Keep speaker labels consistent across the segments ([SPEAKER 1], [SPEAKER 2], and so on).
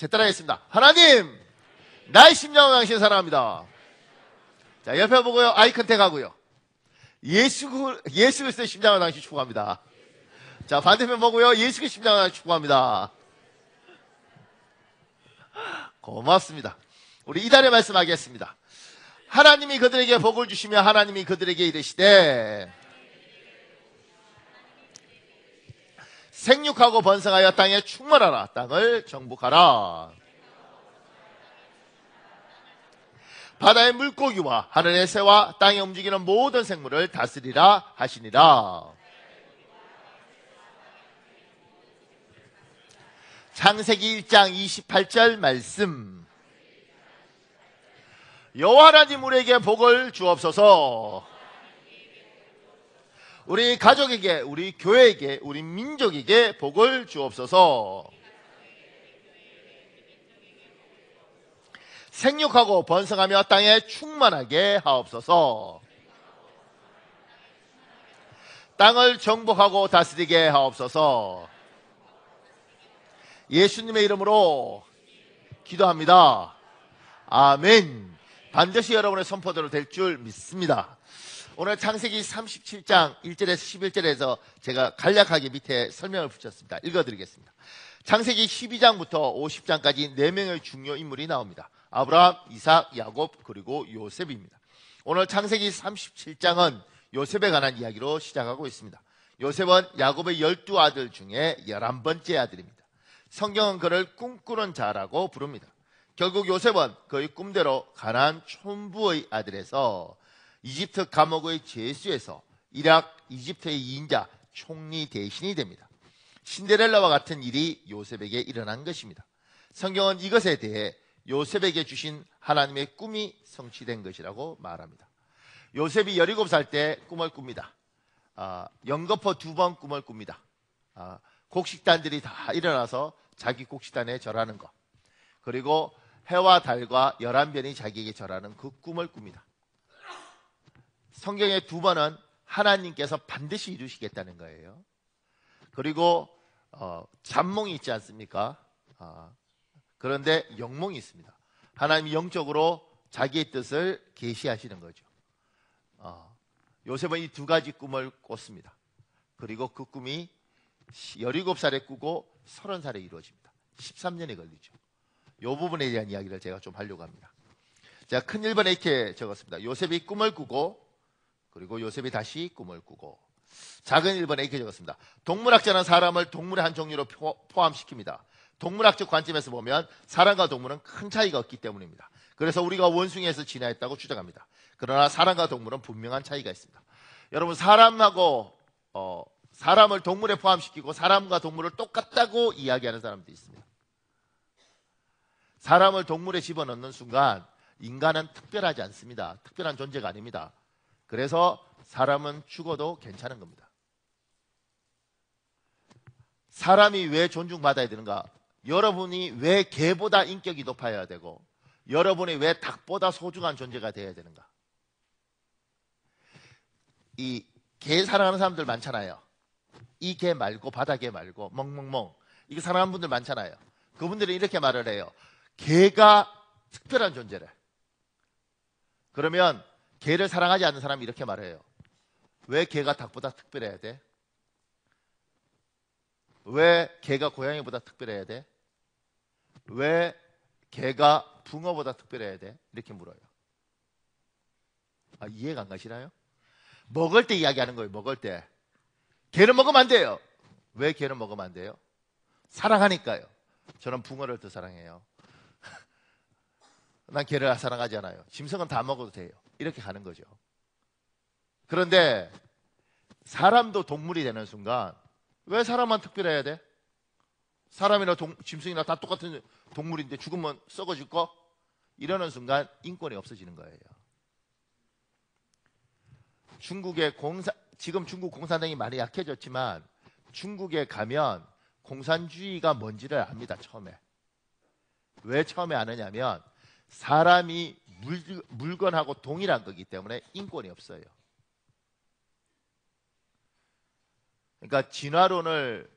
[SPEAKER 1] 제 따라하겠습니다. 하나님, 나의 심장을 당신 사랑합니다. 자, 옆에 보고요. 아이 컨택 하고요. 예수 그리스도의 심장을 당신 축복합니다. 자, 반대편 보고요. 예수 그리스도의 심장을 당신 축복합니다. 고맙습니다. 우리 이달의 말씀하겠습니다. 하나님이 그들에게 복을 주시며 하나님이 그들에게 이르시되 생육하고 번성하여 땅에 충만하라. 땅을 정복하라. 바다의 물고기와 하늘의 새와 땅에 움직이는 모든 생물을 다스리라 하시니라. 창세기 1장 28절 말씀. 여호와 하나님 우리에게 복을 주옵소서. 우리 가족에게, 우리 교회에게, 우리 민족에게 복을 주옵소서. 생육하고 번성하며 땅에 충만하게 하옵소서. 땅을 정복하고 다스리게 하옵소서. 예수님의 이름으로 기도합니다. 아멘. 반드시 여러분의 선포대로 될 줄 믿습니다. 오늘 창세기 37장 1절에서 11절에서 제가 간략하게 밑에 설명을 붙였습니다. 읽어드리겠습니다. 창세기 12장부터 50장까지 4명의 중요 인물이 나옵니다. 아브라함, 이삭, 야곱, 그리고 요셉입니다. 오늘 창세기 37장은 요셉에 관한 이야기로 시작하고 있습니다. 요셉은 야곱의 12아들 중에 11번째 아들입니다. 성경은 그를 꿈꾸는 자라고 부릅니다. 결국 요셉은 그의 꿈대로 가나안 촌부의 아들에서 이집트 감옥의 죄수에서 이락 이집트의 2인자 총리 대신이 됩니다. 신데렐라와 같은 일이 요셉에게 일어난 것입니다. 성경은 이것에 대해 요셉에게 주신 하나님의 꿈이 성취된 것이라고 말합니다. 요셉이 17살 때 꿈을 꿉니다. 연거푸 2번 꿈을 꿉니다. 곡식단들이 다 일어나서 자기 곡식단에 절하는 것, 그리고 해와 달과 11변이 자기에게 절하는 그 꿈을 꿉니다. 성경의 2번은 하나님께서 반드시 이루시겠다는 거예요. 그리고 잠몽이 있지 않습니까? 그런데 영몽이 있습니다. 하나님이 영적으로 자기의 뜻을 계시하시는 거죠. 요셉은 이 2가지 꿈을 꿨습니다. 그리고 그 꿈이 17살에 꾸고 30살에 이루어집니다. 13년이 걸리죠. 이 부분에 대한 이야기를 제가 좀 하려고 합니다. 제가 큰 1번에 이렇게 적었습니다. 요셉이 꿈을 꾸고, 그리고 요셉이 다시 꿈을 꾸고. 작은 1번에 이렇게 적었습니다. 동물학자는 사람을 동물의 한 종류로 포함시킵니다. 동물학적 관점에서 보면 사람과 동물은 큰 차이가 없기 때문입니다. 그래서 우리가 원숭이에서 진화했다고 주장합니다. 그러나 사람과 동물은 분명한 차이가 있습니다. 여러분, 사람을 동물에 포함시키고 사람과 동물을 똑같다고 이야기하는 사람도 있습니다. 사람을 동물에 집어넣는 순간 인간은 특별하지 않습니다. 특별한 존재가 아닙니다. 그래서 사람은 죽어도 괜찮은 겁니다. 사람이 왜 존중받아야 되는가? 여러분이 왜 개보다 인격이 높아야 되고, 여러분이 왜 닭보다 소중한 존재가 되어야 되는가? 이 개 사랑하는 사람들 많잖아요. 이 개 말고, 바다개 말고, 멍멍멍, 이거 사랑하는 분들 많잖아요. 그분들이 이렇게 말을 해요. 개가 특별한 존재래. 그러면 개를 사랑하지 않는 사람이 이렇게 말해요. 왜 개가 닭보다 특별해야 돼? 왜 개가 고양이보다 특별해야 돼? 왜 개가 붕어보다 특별해야 돼? 이렇게 물어요. 이해가 안 가시나요? 먹을 때 이야기하는 거예요. 먹을 때. 개는 먹으면 안 돼요. 왜 개는 먹으면 안 돼요? 사랑하니까요. 저는 붕어를 더 사랑해요. 난 개를 사랑하지 않아요. 짐승은 다 먹어도 돼요. 이렇게 가는 거죠. 그런데 사람도 동물이 되는 순간 왜 사람만 특별해야 돼? 사람이나 짐승이나 다 똑같은 동물인데 죽으면 썩어질 거? 이러는 순간 인권이 없어지는 거예요. 지금 중국 공산당이 많이 약해졌지만 중국에 가면 공산주의가 뭔지를 압니다. 처음에. 왜 처음에 아느냐면 사람이 물건하고 동일한 거기 때문에 인권이 없어요. 그러니까 진화론을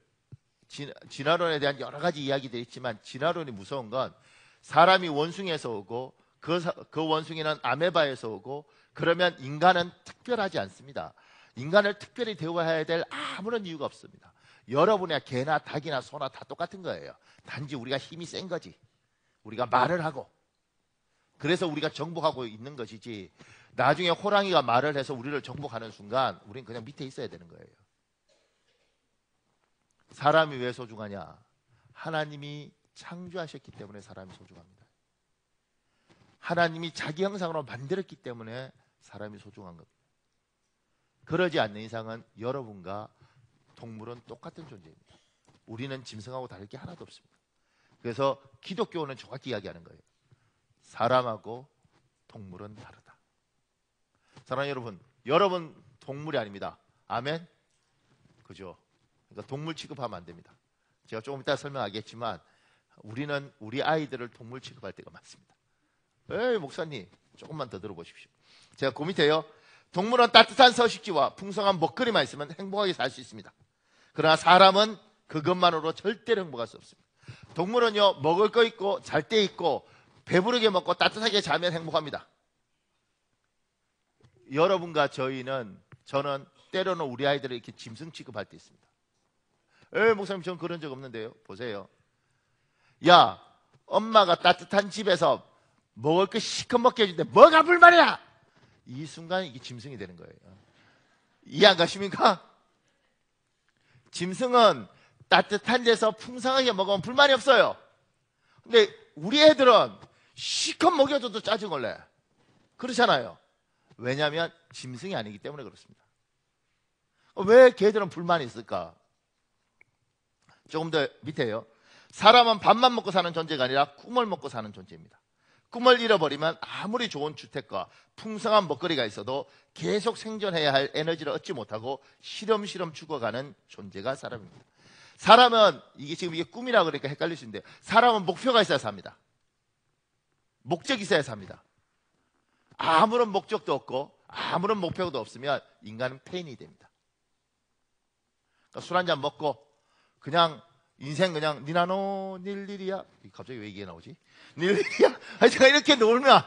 [SPEAKER 1] 진화론에 대한 여러 가지 이야기들이 있지만 진화론이 무서운 건 사람이 원숭이에서 오고 그 원숭이는 아메바에서 오고 그러면 인간은 특별하지 않습니다. 인간을 특별히 대우해야 될 아무런 이유가 없습니다. 여러분의 개나 닭이나 소나 다 똑같은 거예요. 단지 우리가 힘이 센 거지. 우리가 말을 하고 그래서 우리가 정복하고 있는 것이지 나중에 호랑이가 말을 해서 우리를 정복하는 순간 우리는 그냥 밑에 있어야 되는 거예요. 사람이 왜 소중하냐? 하나님이 창조하셨기 때문에 사람이 소중합니다. 하나님이 자기 형상으로 만들었기 때문에 사람이 소중한 겁니다. 그러지 않는 이상은 여러분과 동물은 똑같은 존재입니다. 우리는 짐승하고 다를 게 하나도 없습니다. 그래서 기독교는 정확히 이야기하는 거예요. 사람하고 동물은 다르다. 사랑하는 여러분, 여러분 동물이 아닙니다. 아멘? 그죠? 그러니까 동물 취급하면 안 됩니다. 제가 조금 이따 설명하겠지만 우리는 우리 아이들을 동물 취급할 때가 많습니다. 에이 목사님 조금만 더 들어보십시오. 제가 그 밑에요. 동물은 따뜻한 서식지와 풍성한 먹거리만 있으면 행복하게 살 수 있습니다. 그러나 사람은 그것만으로 절대로 행복할 수 없습니다. 동물은요 먹을 거 있고 잘 때 있고 배부르게 먹고 따뜻하게 자면 행복합니다. 여러분과 저는 때로는 우리 아이들을 이렇게 짐승 취급할 때 있습니다. 목사님 전 그런 적 없는데요. 보세요. 야 엄마가 따뜻한 집에서 먹을 거 시커 먹게 해주는데 뭐가 불만이야? 이 순간 이게 짐승이 되는 거예요. 이해 안 가십니까? 짐승은 따뜻한 데서 풍성하게 먹으면 불만이 없어요. 근데 우리 애들은 시커 먹여줘도 짜증을 내. 그렇잖아요. 왜냐하면 짐승이 아니기 때문에 그렇습니다. 왜 걔들은 불만이 있을까? 조금 더 밑에요. 사람은 밥만 먹고 사는 존재가 아니라 꿈을 먹고 사는 존재입니다. 꿈을 잃어버리면 아무리 좋은 주택과 풍성한 먹거리가 있어도 계속 생존해야 할 에너지를 얻지 못하고 시름시름 죽어가는 존재가 사람입니다. 사람은 이게 꿈이라 그러니까 헷갈릴 수 있는데 사람은 목표가 있어야 삽니다. 목적이 있어야 삽니다. 아무런 목적도 없고 아무런 목표도 없으면 인간은 폐인이 됩니다. 그러니까 술 한잔 먹고 그냥 인생 그냥 니나노 닐리리야 갑자기 왜 이게 나오지? 닐리리야 제가 이렇게 놀면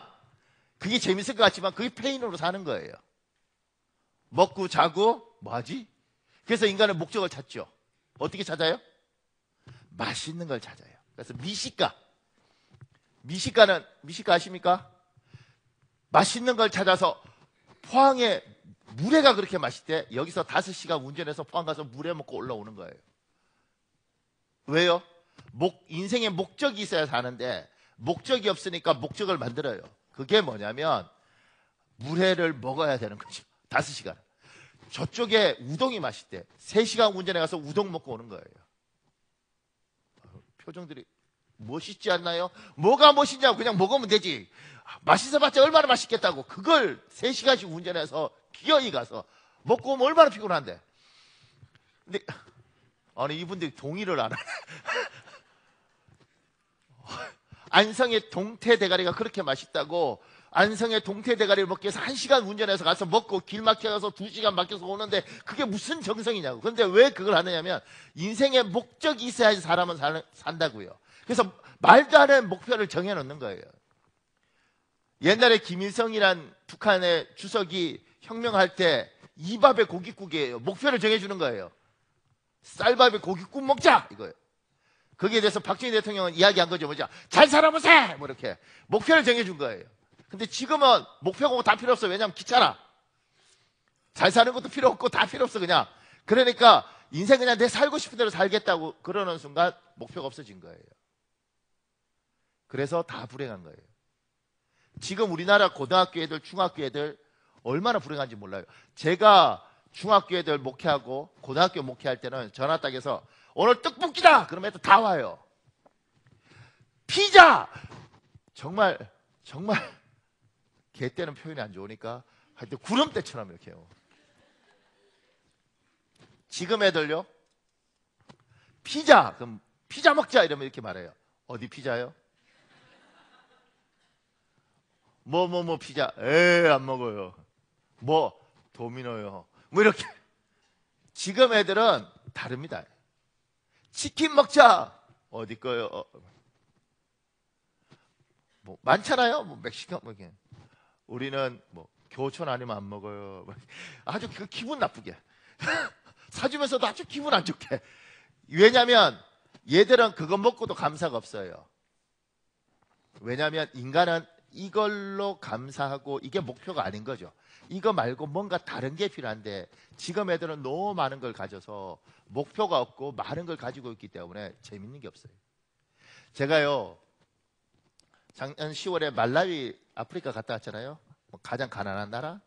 [SPEAKER 1] 그게 재밌을 것 같지만 그게 페인으로 사는 거예요. 먹고 자고 뭐하지? 그래서 인간은 목적을 찾죠. 어떻게 찾아요? 맛있는 걸 찾아요. 그래서 미식가 아십니까? 맛있는 걸 찾아서 포항에 물회가 그렇게 맛있대. 여기서 5시간 운전해서 포항 가서 물회 먹고 올라오는 거예요. 왜요? 인생에 목적이 있어야 사는데 목적이 없으니까 목적을 만들어요. 그게 뭐냐면 물회를 먹어야 되는 거죠. 5시간. 저쪽에 우동이 맛있대. 3시간 운전해 가서 우동 먹고 오는 거예요. 표정들이 멋있지 않나요? 뭐가 멋있냐고 그냥 먹으면 되지. 맛있어봤자 얼마나 맛있겠다고. 그걸 3시간씩 운전해서 기어이 가서 먹고 오면 얼마나 피곤한데. 근데 아니 이분들이 동의를 안 하네. 안성의 동태대가리가 그렇게 맛있다고 안성의 동태대가리를 먹기 위해서 1시간 운전해서 가서 먹고 길 막혀서 2시간 막혀서 오는데 그게 무슨 정성이냐고. 그런데 왜 그걸 하느냐면 인생에 목적이 있어야지 사람은 산다고요. 그래서 말도 안 되는 목표를 정해놓는 거예요. 옛날에 김일성이란 북한의 주석이 혁명할 때 이밥에 고깃국이에요. 목표를 정해주는 거예요. 쌀밥에 고깃국 먹자 이거예요. 거기에 대해서 박정희 대통령은 이야기한 거죠. 뭐죠? 잘 살아보세! 뭐 이렇게 목표를 정해준 거예요. 근데 지금은 목표가 다 필요 없어. 왜냐하면 귀찮아. 잘 사는 것도 필요 없고 다 필요 없어 그냥. 그러니까 인생 그냥 내 살고 싶은 대로 살겠다고 그러는 순간 목표가 없어진 거예요. 그래서 다 불행한 거예요. 지금 우리나라 고등학교 애들, 중학교 애들 얼마나 불행한지 몰라요. 제가 중학교 애들 목회하고 고등학교 목회할 때는 전화 딱에서 오늘 떡볶이다! 그러면 애들 다 와요. 피자! 정말 개 때는 표현이 안 좋으니까 하여튼 구름대처럼 이렇게 해요. 지금 애들요? 피자! 그럼 피자 먹자! 이러면 이렇게 말해요. 어디 피자요? 뭐 피자? 안 먹어요. 뭐 도미노요. 뭐 이렇게. 지금 애들은 다릅니다. 치킨 먹자. 어디 거요? 뭐 많잖아요. 뭐 멕시칸 뭐 이게. 우리는 뭐 교촌 아니면 안 먹어요. 아주 그 기분 나쁘게 사주면서도 아주 기분 안 좋게. 왜냐하면 얘들은 그거 먹고도 감사가 없어요. 왜냐하면 인간은 이걸로 감사하고 이게 목표가 아닌 거죠. 이거 말고 뭔가 다른 게 필요한데 지금 애들은 너무 많은 걸 가져서 목표가 없고 많은 걸 가지고 있기 때문에 재밌는 게 없어요. 제가요 작년 10월에 말라위 아프리카 갔다 왔잖아요. 가장 가난한 나라.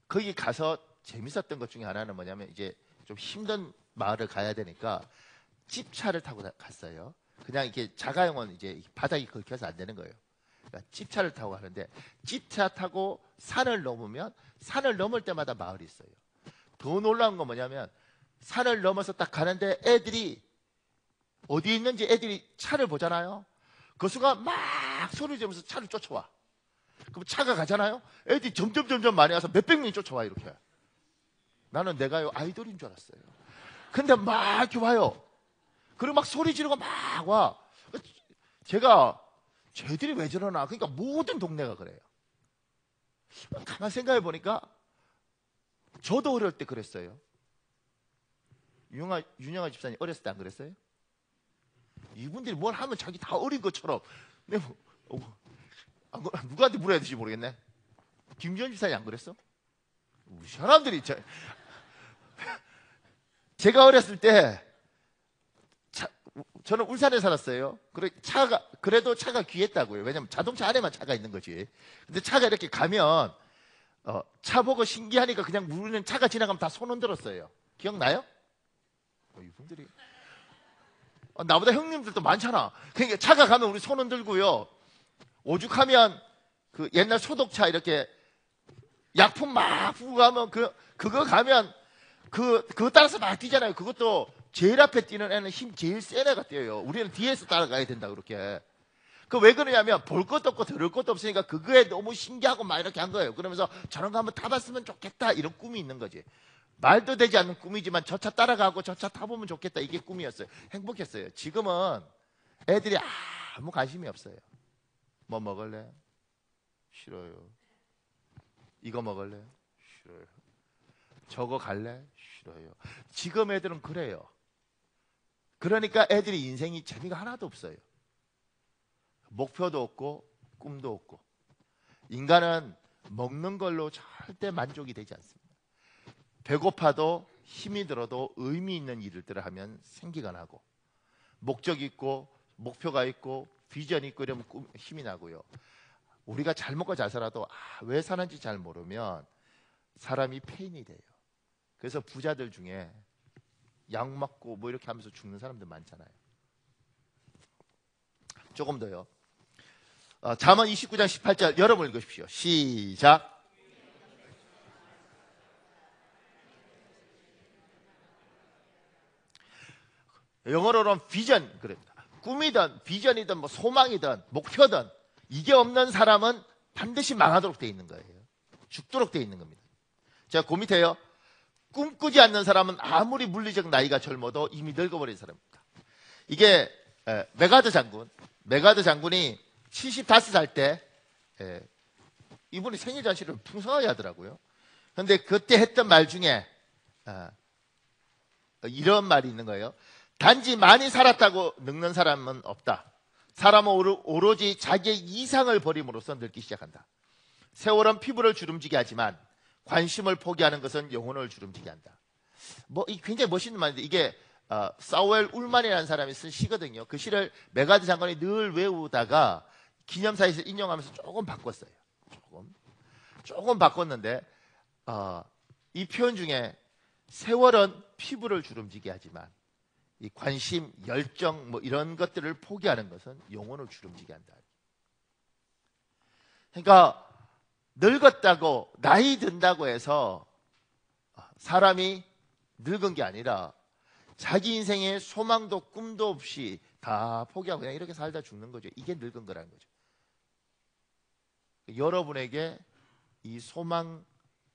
[SPEAKER 1] 거기 가서 재밌었던 것 중에 하나는 뭐냐면 이제 좀 힘든 마을을 가야 되니까 집차를 타고 갔어요. 그냥 이렇게 자가용은 이제 바닥이 긁혀서 안 되는 거예요. 그러니까 집차를 타고 가는데 집차 타고 산을 넘으면 산을 넘을 때마다 마을이 있어요. 더 놀라운 건 뭐냐면 산을 넘어서 딱 가는데 애들이 어디 있는지 애들이 차를 보잖아요. 그 순간 막 소리 지르면서 차를 쫓아와. 그럼 차가 가잖아요. 애들이 점점 많이 와서 몇백 명이 쫓아와 이렇게. 나는 내가요 아이돌인 줄 알았어요. 근데 막 이렇게 와요. 그리고 막 소리 지르고 막 와. 제가 쟤들이 왜 저러나. 그러니까 모든 동네가 그래요. 가만 생각해 보니까 저도 어릴 때 그랬어요. 윤영아 집사님 어렸을 때 안 그랬어요? 이분들이 뭘 하면 자기 다 어린 것처럼. 누구한테 물어야 될지 모르겠네. 김지현 집사님 안 그랬어? 우리 사람들이 제가 어렸을 때 저는 울산에 살았어요. 그래도 차가 귀했다고요. 왜냐면 자동차 안에만 차가 있는 거지. 근데 차가 이렇게 가면 차 보고 신기하니까 그냥 우리는 차가 지나가면 다 손 흔들었어요. 기억나요? 이분들이 나보다 형님들도 많잖아. 그러니까 차가 가면 우리 손 흔들고요. 오죽하면 그 옛날 소독차 이렇게 약품 막 부고 가면 그거 가면 그거 따라서 막 뛰잖아요. 그것도 제일 앞에 뛰는 애는 힘 제일 센 애가 뛰어요. 우리는 뒤에서 따라가야 된다 그렇게. 그 왜 그러냐면 볼 것도 없고 들을 것도 없으니까 그거에 너무 신기하고 막 이렇게 한 거예요. 그러면서 저런 거 한번 타봤으면 좋겠다 이런 꿈이 있는 거지. 말도 되지 않는 꿈이지만 저 차 따라가고 저 차 타보면 좋겠다 이게 꿈이었어요. 행복했어요. 지금은 애들이 아무 관심이 없어요. 뭐 먹을래? 싫어요. 이거 먹을래? 싫어요. 저거 갈래? 싫어요. 지금 애들은 그래요. 그러니까 애들이 인생이 재미가 하나도 없어요. 목표도 없고 꿈도 없고. 인간은 먹는 걸로 절대 만족이 되지 않습니다. 배고파도 힘이 들어도 의미 있는 일들을 하면 생기가 나고 목적 있고 목표가 있고 비전이 있고 이러면 힘이 나고요. 우리가 잘 먹고 잘 살아도 왜 사는지 잘 모르면 사람이 페인이 돼요. 그래서 부자들 중에 약 먹고 뭐 이렇게 하면서 죽는 사람들 많잖아요. 조금 더요. 잠언 29장 18절 여러분 읽으십시오. 시작. 영어로는 비전 그럽니다. 꿈이든 비전이든 뭐 소망이든 목표든 이게 없는 사람은 반드시 망하도록 돼 있는 거예요. 죽도록 돼 있는 겁니다. 제가 그 밑에요. 꿈꾸지 않는 사람은 아무리 물리적 나이가 젊어도 이미 늙어버린 사람입니다. 이게 메가드 장군이 75살 때 이분이 생일 잔치를 풍성하게 하더라고요. 그런데 그때 했던 말 중에 이런 말이 있는 거예요. 단지 많이 살았다고 늙는 사람은 없다. 사람은 오로지 자기의 이상을 버림으로써 늙기 시작한다. 세월은 피부를 주름지게 하지만 관심을 포기하는 것은 영혼을 주름지게 한다. 굉장히 멋있는 말인데 이게 사우엘 울만이라는 사람이 쓴 시거든요. 그 시를 메가드 장관이 늘 외우다가 기념사에서 인용하면서 조금 바꿨어요. 조금 바꿨는데 이 표현 중에 세월은 피부를 주름지게 하지만 이 관심, 열정 뭐 이런 것들을 포기하는 것은 영혼을 주름지게 한다. 그러니까 늙었다고 나이 든다고 해서 사람이 늙은 게 아니라 자기 인생에 소망도 꿈도 없이 다 포기하고 그냥 이렇게 살다 죽는 거죠. 이게 늙은 거라는 거죠. 여러분에게 이 소망,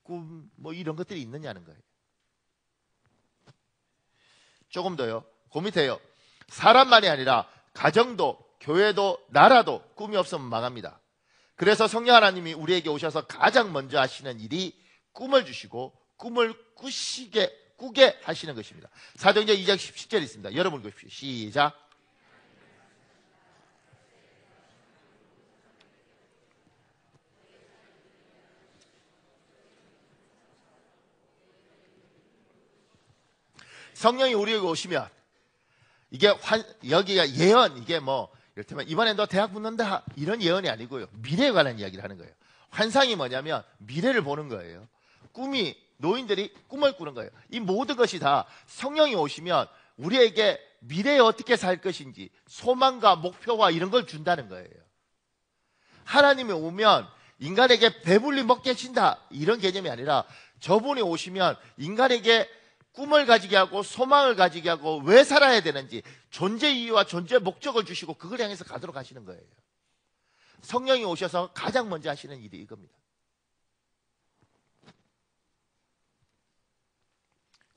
[SPEAKER 1] 꿈 뭐 이런 것들이 있느냐는 거예요. 조금 더요. 그 밑에요. 사람만이 아니라 가정도, 교회도, 나라도 꿈이 없으면 망합니다. 그래서 성령 하나님이 우리에게 오셔서 가장 먼저 하시는 일이 꿈을 주시고 꿈을 꾸게 하시는 것입니다. 사도행전 2장 10절 있습니다. 여러분 읽으십시오. 시작. 성령이 우리에게 오시면 이게 여기가 예언, 이게 뭐 이를테면 이번에 너 대학 붙는다 이런 예언이 아니고요. 미래에 관한 이야기를 하는 거예요. 환상이 뭐냐면 미래를 보는 거예요. 꿈이 노인들이 꿈을 꾸는 거예요. 이 모든 것이 다 성령이 오시면 우리에게 미래에 어떻게 살 것인지 소망과 목표와 이런 걸 준다는 거예요. 하나님이 오면 인간에게 배불리 먹게 해준다 이런 개념이 아니라 저분이 오시면 인간에게 꿈을 가지게 하고 소망을 가지게 하고 왜 살아야 되는지 존재 이유와 존재 목적을 주시고 그걸 향해서 가도록 하시는 거예요. 성령이 오셔서 가장 먼저 하시는 일이 이겁니다.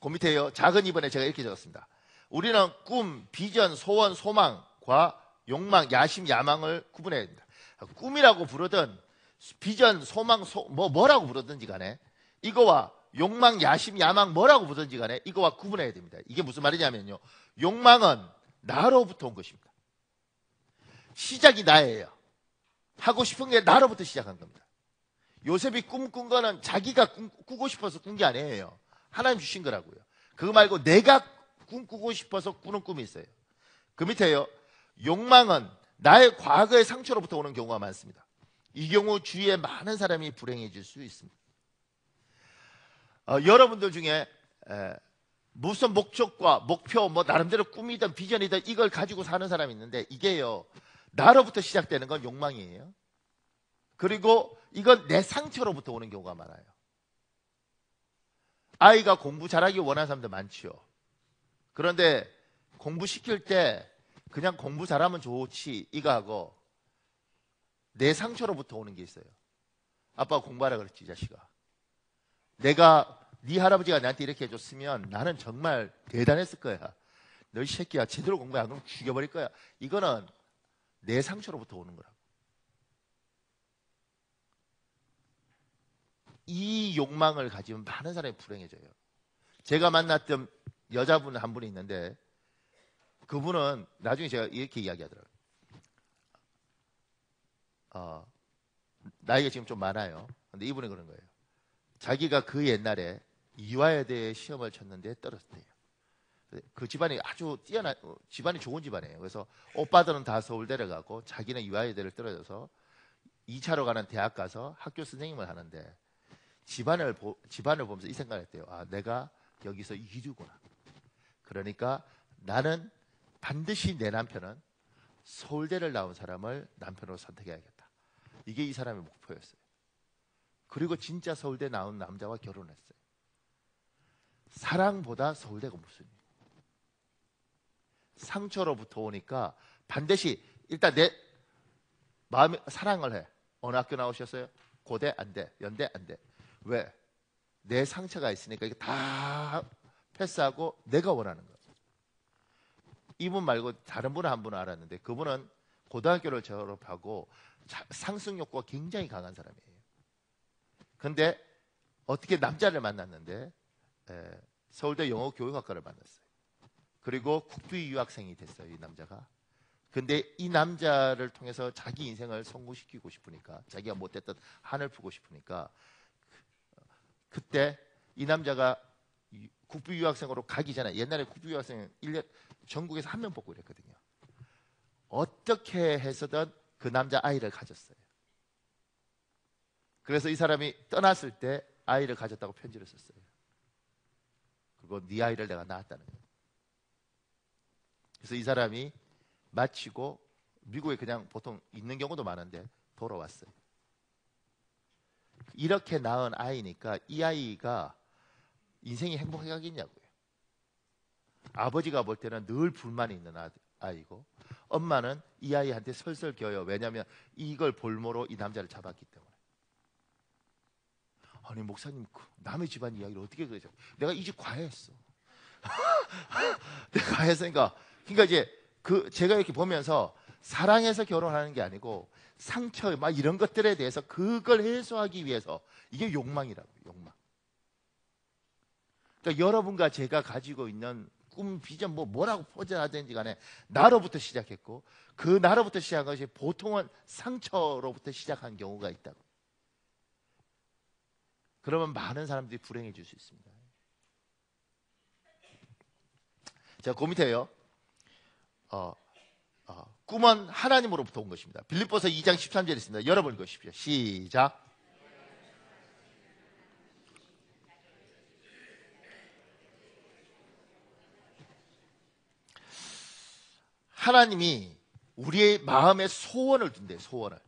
[SPEAKER 1] 그 밑에요. 작은 2번에 제가 이렇게 적었습니다. 우리는 꿈, 비전, 소원, 소망과 욕망, 야심, 야망을 구분해야 됩니다. 꿈이라고 부르든 비전, 소망, 뭐라고 부르든지 간에 이거와 욕망, 야심, 야망 뭐라고 부르든지 간에 이거와 구분해야 됩니다. 이게 무슨 말이냐면요. 욕망은 나로부터 온 것입니다. 시작이 나예요. 하고 싶은 게 나로부터 시작한 겁니다. 요셉이 꿈꾼 거는 자기가 꾸고 싶어서 꾼 게 아니에요. 하나님 주신 거라고요. 그거 말고 내가 꿈꾸고 싶어서 꾸는 꿈이 있어요. 그 밑에요. 욕망은 나의 과거의 상처로부터 오는 경우가 많습니다. 이 경우 주위에 많은 사람이 불행해질 수 있습니다. 여러분들 중에 무슨 목적과 목표, 뭐 나름대로 꿈이든 비전이든 이걸 가지고 사는 사람이 있는데 이게요. 나로부터 시작되는 건 욕망이에요. 그리고 이건 내 상처로부터 오는 경우가 많아요. 아이가 공부 잘하기 원하는 사람들 많지요. 그런데 공부시킬 때 그냥 공부 잘하면 좋지 이거 하고 내 상처로부터 오는 게 있어요. 아빠가 공부하라 그랬지 이 자식아. 내가 네 할아버지가 나한테 이렇게 해줬으면 나는 정말 대단했을 거야. 너 이 새끼야 제대로 공부 안 하면 죽여버릴 거야. 이거는 내 상처로부터 오는 거라고. 이 욕망을 가지면 많은 사람이 불행해져요. 제가 만났던 여자분 한 분이 있는데 그분은 나중에 제가 이렇게 이야기하더라고요. 나이가 지금 좀 많아요. 근데 이분이 그런 거예요. 자기가 그 옛날에 이화여대에 시험을 쳤는데 떨어졌대요. 그 집안이 아주 집안이 좋은 집안이에요. 그래서 오빠들은 다 서울대를 가고 자기는 이화여대를 떨어져서 2차로 가는 대학 가서 학교 선생님을 하는데 집안을 보면서 이 생각을 했대요. 아, 내가 여기서 이류구나. 그러니까 나는 반드시 내 남편은 서울대를 나온 사람을 남편으로 선택해야겠다. 이게 이 사람의 목표였어요. 그리고 진짜 서울대 나온 남자와 결혼했어요. 사랑보다 서울대가 무슨 일이에요? 상처로부터 오니까 반드시 일단 내 마음에 사랑을 해. 어느 학교 나오셨어요? 고대 안 돼. 연대 안 돼. 왜? 내 상처가 있으니까 이게 다 패스하고 내가 원하는 거예요. 이분 말고 다른 분 한 분은 알았는데 그분은 고등학교를 졸업하고 상승 욕구가 굉장히 강한 사람이에요. 근데 어떻게 남자를 만났는데 서울대 영어교육학과를 만났어요. 그리고 국비 유학생이 됐어요. 이 남자가. 근데 이 남자를 통해서 자기 인생을 성공시키고 싶으니까 자기가 못했던 한을 푸고 싶으니까 그때 이 남자가 국비 유학생으로 가기 전에 옛날에 국비 유학생 1년 전국에서 한 명 뽑고 이랬거든요. 어떻게 해서든 그 남자 아이를 가졌어요. 그래서 이 사람이 떠났을 때 아이를 가졌다고 편지를 썼어요. 그리고 네 아이를 내가 낳았다는 거예요. 그래서 이 사람이 마치고 미국에 그냥 보통 있는 경우도 많은데 돌아왔어요. 이렇게 낳은 아이니까 이 아이가 인생이 행복하겠냐고요. 아버지가 볼 때는 늘 불만이 있는 아이고 엄마는 이 아이한테 설설 겨요. 왜냐하면 이걸 볼모로 이 남자를 잡았기 때문에. 아니 목사님 남의 집안 이야기를 어떻게 그러죠? 내가 이 집 과외했어. 내가 했으니까. 그러니까 이제 제가 이렇게 보면서 사랑해서 결혼하는 게 아니고 상처 막 이런 것들에 대해서 그걸 해소하기 위해서 이게 욕망이라고, 욕망. 그러니까 여러분과 제가 가지고 있는 꿈, 비전 뭐라고 포장하든지 간에 나로부터 시작했고 그 나로부터 시작한 것이 보통은 상처로부터 시작한 경우가 있다고. 그러면 많은 사람들이 불행해질 수 있습니다. 자, 그 밑에요. 꿈은 하나님으로부터 온 것입니다. 빌립보서 2장 13절에 있습니다. 여러분 읽으십시오. 시작. 하나님이 우리의 마음에 소원을 둔대요. 소원을.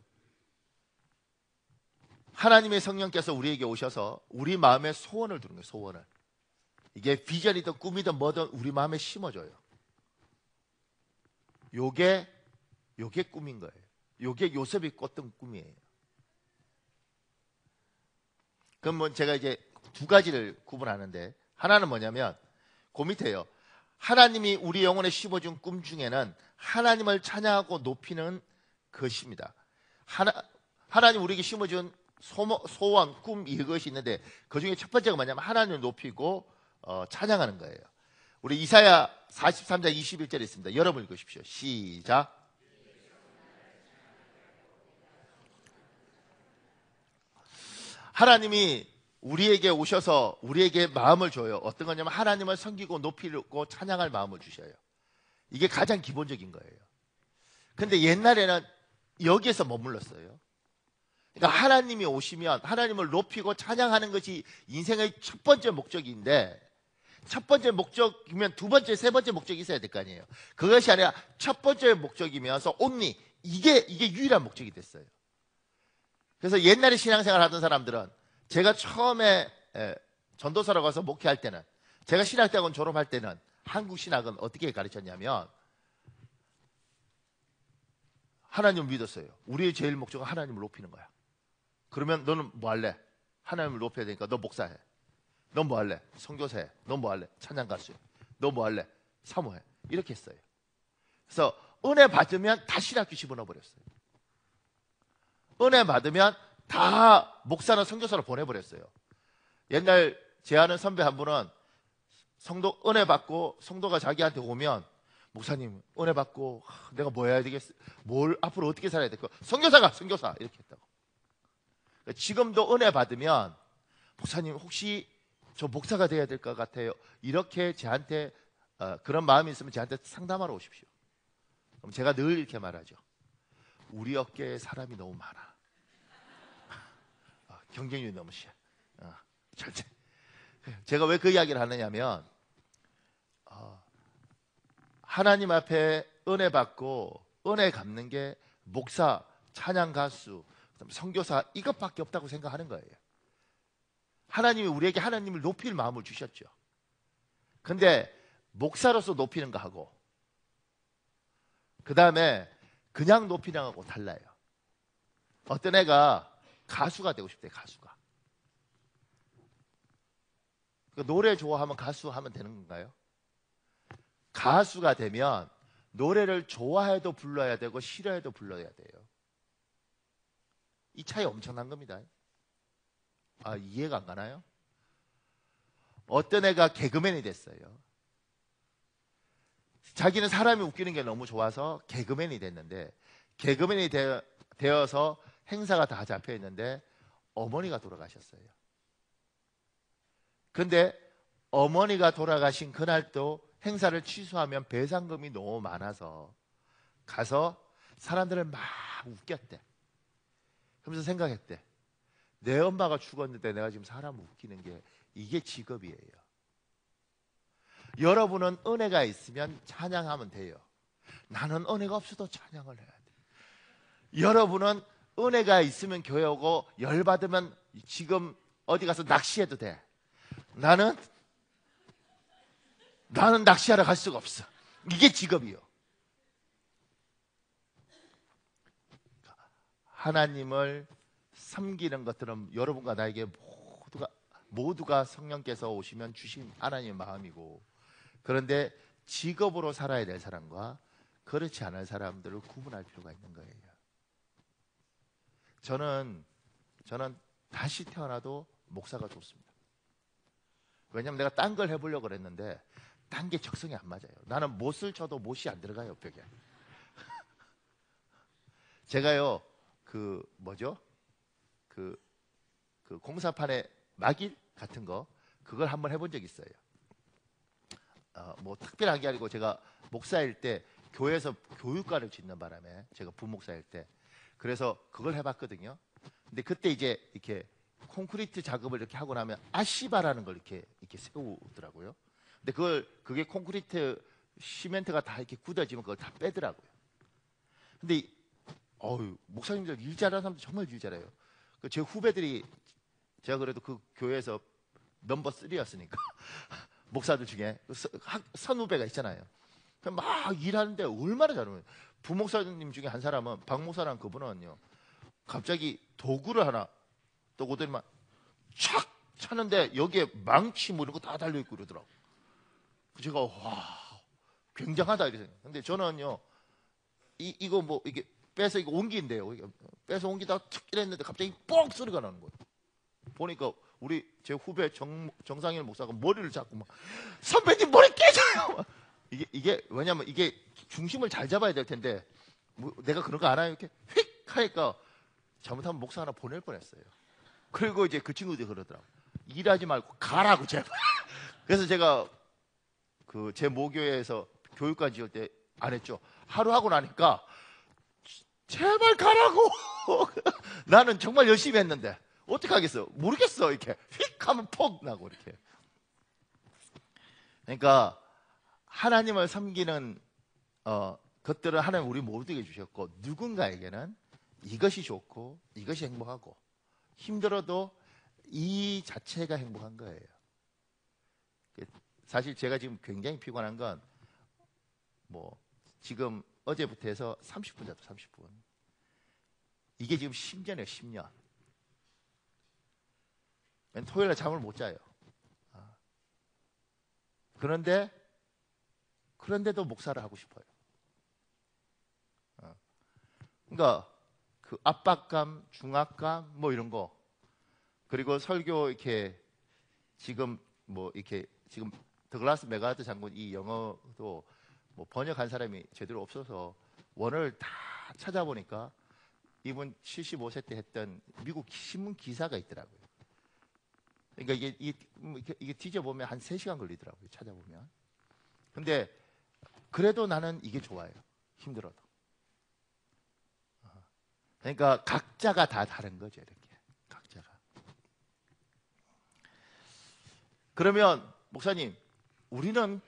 [SPEAKER 1] 하나님의 성령께서 우리에게 오셔서 우리 마음에 소원을 두는 거예요. 소원을. 이게 비전이든 꿈이든 뭐든 우리 마음에 심어줘요. 요게 꿈인 거예요. 요게 요셉이 꿨던 꿈이에요. 그럼 뭐 제가 이제 두 가지를 구분하는데, 하나는 뭐냐면 그 밑에요. 하나님이 우리 영혼에 심어준 꿈 중에는 하나님을 찬양하고 높이는 것입니다. 하나님 우리에게 심어준 소원, 꿈 이것이 있는데 그 중에 첫 번째가 뭐냐면 하나님을 높이고 찬양하는 거예요. 우리 이사야 43장 21절에 있습니다. 여러분 읽으십시오. 시작. 하나님이 우리에게 오셔서 우리에게 마음을 줘요. 어떤 거냐면 하나님을 섬기고 높이고 찬양할 마음을 주셔요. 이게 가장 기본적인 거예요. 근데 옛날에는 여기에서 머물렀어요. 그러니까 하나님이 오시면 하나님을 높이고 찬양하는 것이 인생의 첫 번째 목적인데, 첫 번째 목적이면 두 번째, 세 번째 목적이 있어야 될 거 아니에요. 그것이 아니라 첫 번째 목적이면서 only 이게 유일한 목적이 됐어요. 그래서 옛날에 신앙생활 하던 사람들은, 제가 처음에 전도사라고 가서 목회할 때는, 제가 신학대학원 졸업할 때는 한국 신학은 어떻게 가르쳤냐면 하나님을 믿었어요. 우리의 제일 목적은 하나님을 높이는 거야. 그러면 너는 뭐 할래? 하나님을 높여야 되니까 너 목사해. 너 뭐 할래? 선교사해. 너 뭐 할래? 찬양 가수해. 너 뭐 할래? 사모해. 이렇게 했어요. 그래서 은혜 받으면 다 신학교 집어넣어 버렸어요. 은혜 받으면 다 목사나 선교사로 보내버렸어요. 옛날 제 아는 선배 한 분은 성도 은혜 받고 성도가 자기한테 오면, 목사님 은혜 받고 내가 뭐 해야 되겠어? 뭘 앞으로 어떻게 살아야 될까? 선교사가 선교사 이렇게 했다고. 지금도 은혜 받으면 목사님 혹시 저 목사가 돼야 될 것 같아요. 이렇게 저한테 그런 마음이 있으면 저한테 상담하러 오십시오. 그럼 제가 늘 이렇게 말하죠. 우리 어깨에 사람이 너무 많아. 경쟁률이 너무 심해. 절대. 제가 왜 그 이야기를 하느냐면 하나님 앞에 은혜 받고 은혜 갚는 게 목사, 찬양 가수, 선교사 이것밖에 없다고 생각하는 거예요. 하나님이 우리에게 하나님을 높일 마음을 주셨죠. 근데 목사로서 높이는 거하고 그 다음에 그냥 높이는 거하고 달라요. 어떤 애가 가수가 되고 싶대. 가수가. 노래 좋아하면 가수 하면 되는 건가요? 가수가 되면 노래를 좋아해도 불러야 되고 싫어해도 불러야 돼요. 이 차이 엄청난 겁니다. 이해가 안 가나요? 어떤 애가 개그맨이 됐어요. 자기는 사람이 웃기는 게 너무 좋아서 개그맨이 됐는데, 개그맨이 되어서 행사가 다 잡혀 있는데 어머니가 돌아가셨어요. 근데 어머니가 돌아가신 그날도 행사를 취소하면 배상금이 너무 많아서 가서 사람들을 막 웃겼대. 그러면서 생각했대. 내 엄마가 죽었는데 내가 지금 사람 웃기는 게 이게 직업이에요. 여러분은 은혜가 있으면 찬양하면 돼요. 나는 은혜가 없어도 찬양을 해야 돼. 여러분은 은혜가 있으면 교회 오고 열받으면 지금 어디 가서 낚시해도 돼. 나는 낚시하러 갈 수가 없어. 이게 직업이요. 하나님을 섬기는 것들은 여러분과 나에게 모두가 성령께서 오시면 주신 하나님의 마음이고, 그런데 직업으로 살아야 될 사람과 그렇지 않은 사람들을 구분할 필요가 있는 거예요. 저는 다시 태어나도 목사가 좋습니다. 왜냐하면 내가 딴 걸 해보려고 그랬는데 딴 게 적성이 안 맞아요. 나는 못을 쳐도 못이 안 들어가요, 벽에. 제가요, 그 공사판에 막일 같은 거, 그걸 한번 해본 적이 있어요. 뭐 특별한 게 아니고 제가 목사일 때 교회에서 교육과를 짓는 바람에 제가 부목사일 때 그래서 그걸 해봤거든요. 근데 그때 이제 이렇게 콘크리트 작업을 이렇게 하고 나면 아시바라는 걸 이렇게 세우더라고요. 근데 그게 콘크리트 시멘트가 다 이렇게 굳어지면 그걸 다 빼더라고요. 근데 목사님들 일 잘하는 사람들 정말 일 잘해요. 제 후배들이 제가 그래도 그 교회에서 넘버 3였으니까 목사들 중에 선후배가 있잖아요. 막 일하는데 얼마나 잘하면 부목사님 중에 한 사람은 박 목사라는 그분은요 갑자기 도구를 하나 또 오더니만 촥 차는데 여기에 망치 뭐 이런 거 다 달려있고 그러더라고. 제가 와 굉장하다 이렇게 생각해요. 근데 저는요 이거 뭐 이게 빼서 이거 옮긴대요. 빼서 옮기다가 툭 이랬는데 갑자기 뻑 소리가 나는 거예요. 보니까 우리 제 후배 정상일 목사가 머리를 잡고 막 선배님 머리 깨져요. 이게 왜냐면 이게 중심을 잘 잡아야 될 텐데 뭐 내가 그런 거 알아요. 이렇게 휙 하니까 잘못하면 목사 하나 보낼 뻔했어요. 그리고 이제 그 친구들이 그러더라고. 일하지 말고 가라고 제발. 그래서 제가 그 제 모교회에서 교육관 지을 때 안 했죠. 하루 하고 나니까 제발 가라고. 나는 정말 열심히 했는데 어떻게 하겠어? 모르겠어. 이렇게 휙 하면 폭 나고 이렇게. 그러니까 하나님을 섬기는 것들을 하나님 우리 모두에게 주셨고 누군가에게는 이것이 좋고 이것이 행복하고 힘들어도 이 자체가 행복한 거예요. 사실 제가 지금 굉장히 피곤한 건 뭐 지금 어제부터 해서 30분 잤다 30분. 이게 지금 10년이에요 10년. 토요일에 잠을 못 자요. 그런데도 목사를 하고 싶어요. 그러니까 그 압박감, 중압감 뭐 이런 거 그리고 설교 이렇게 지금 더글라스 메가하트 장군 이 영어도 뭐 번역한 사람이 제대로 없어서 원어를 다 찾아보니까 이분 75세 때 했던 미국 신문 기사가 있더라고요. 그러니까 이게 뒤져보면 한 3시간 걸리더라고요. 찾아보면. 근데 그래도 나는 이게 좋아요. 힘들어도. 그러니까 각자가 다 다른 거죠. 이렇게 각자가. 그러면 목사님 우리는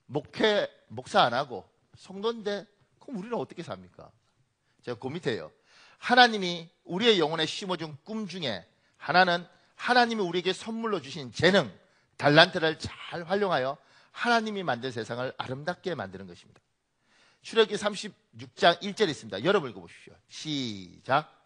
[SPEAKER 1] 목사 안 하고 성도인데 그럼 우리는 어떻게 삽니까? 제가 그 밑에요. 하나님이 우리의 영혼에 심어준 꿈 중에 하나는 하나님이 우리에게 선물로 주신 재능, 달란트를 잘 활용하여 하나님이 만든 세상을 아름답게 만드는 것입니다. 출애굽기 36장 1절에 있습니다. 여러분 읽어보십시오. 시작.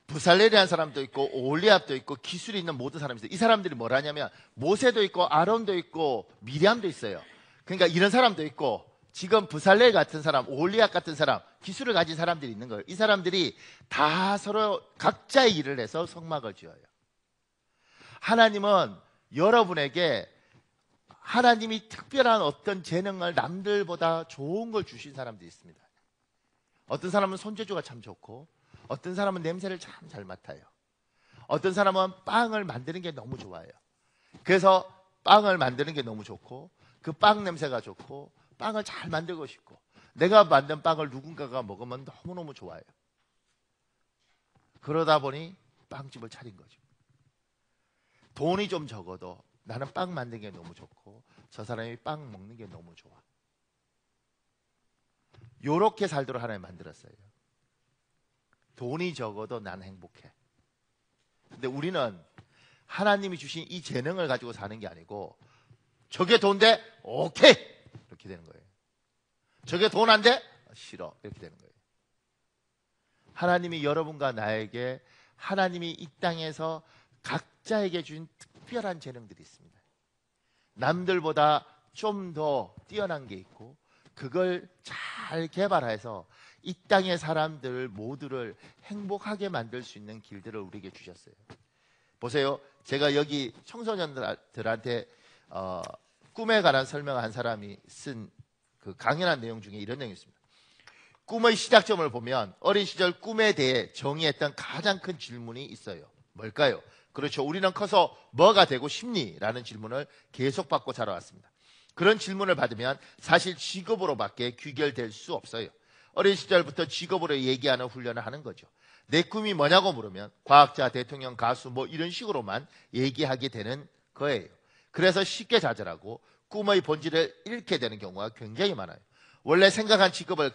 [SPEAKER 1] 부살렐이라는 사람도 있고 오홀리압도 있고 기술이 있는 모든 사람이 있어요. 이 사람들이 뭐라냐면 모세도 있고 아론도 있고 미리암도 있어요. 그러니까 이런 사람도 있고 지금 부살렐 같은 사람, 오홀리압 같은 사람, 기술을 가진 사람들이 있는 거예요. 이 사람들이 다 서로 각자의 일을 해서 성막을 지어요. 하나님은 여러분에게 하나님이 특별한 어떤 재능을 남들보다 좋은 걸 주신 사람들이 있습니다. 어떤 사람은 손재주가 참 좋고 어떤 사람은 냄새를 참 잘 맡아요. 어떤 사람은 빵을 만드는 게 너무 좋아요. 그래서 빵을 만드는 게 너무 좋고 그 빵 냄새가 좋고 빵을 잘 만들고 싶고 내가 만든 빵을 누군가가 먹으면 너무너무 좋아요. 그러다 보니 빵집을 차린 거죠. 돈이 좀 적어도 나는 빵 만드는 게 너무 좋고 저 사람이 빵 먹는 게 너무 좋아. 요렇게 살도록 하나님 만들었어요. 돈이 적어도 난 행복해. 근데 우리는 하나님이 주신 이 재능을 가지고 사는 게 아니고 저게 돈데? 오케이! 이렇게 되는 거예요. 저게 돈 안 돼? 싫어. 이렇게 되는 거예요. 하나님이 여러분과 나에게, 하나님이 이 땅에서 각자에게 준 특별한 재능들이 있습니다. 남들보다 좀 더 뛰어난 게 있고, 그걸 잘 개발해서 이 땅의 사람들 모두를 행복하게 만들 수 있는 길들을 우리에게 주셨어요. 보세요. 제가 여기 청소년들한테 꿈에 관한 설명한 사람이 쓴 그 강연한 내용 중에 이런 내용이 있습니다. 꿈의 시작점을 보면 어린 시절 꿈에 대해 정의했던 가장 큰 질문이 있어요. 뭘까요? 그렇죠. 우리는 커서 뭐가 되고 싶니? 라는 질문을 계속 받고 자라왔습니다. 그런 질문을 받으면 사실 직업으로밖에 귀결될 수 없어요. 어린 시절부터 직업으로 얘기하는 훈련을 하는 거죠. 내 꿈이 뭐냐고 물으면 과학자, 대통령, 가수 뭐 이런 식으로만 얘기하게 되는 거예요. 그래서 쉽게 좌절하고 꿈의 본질을 잃게 되는 경우가 굉장히 많아요. 원래 생각한 직업을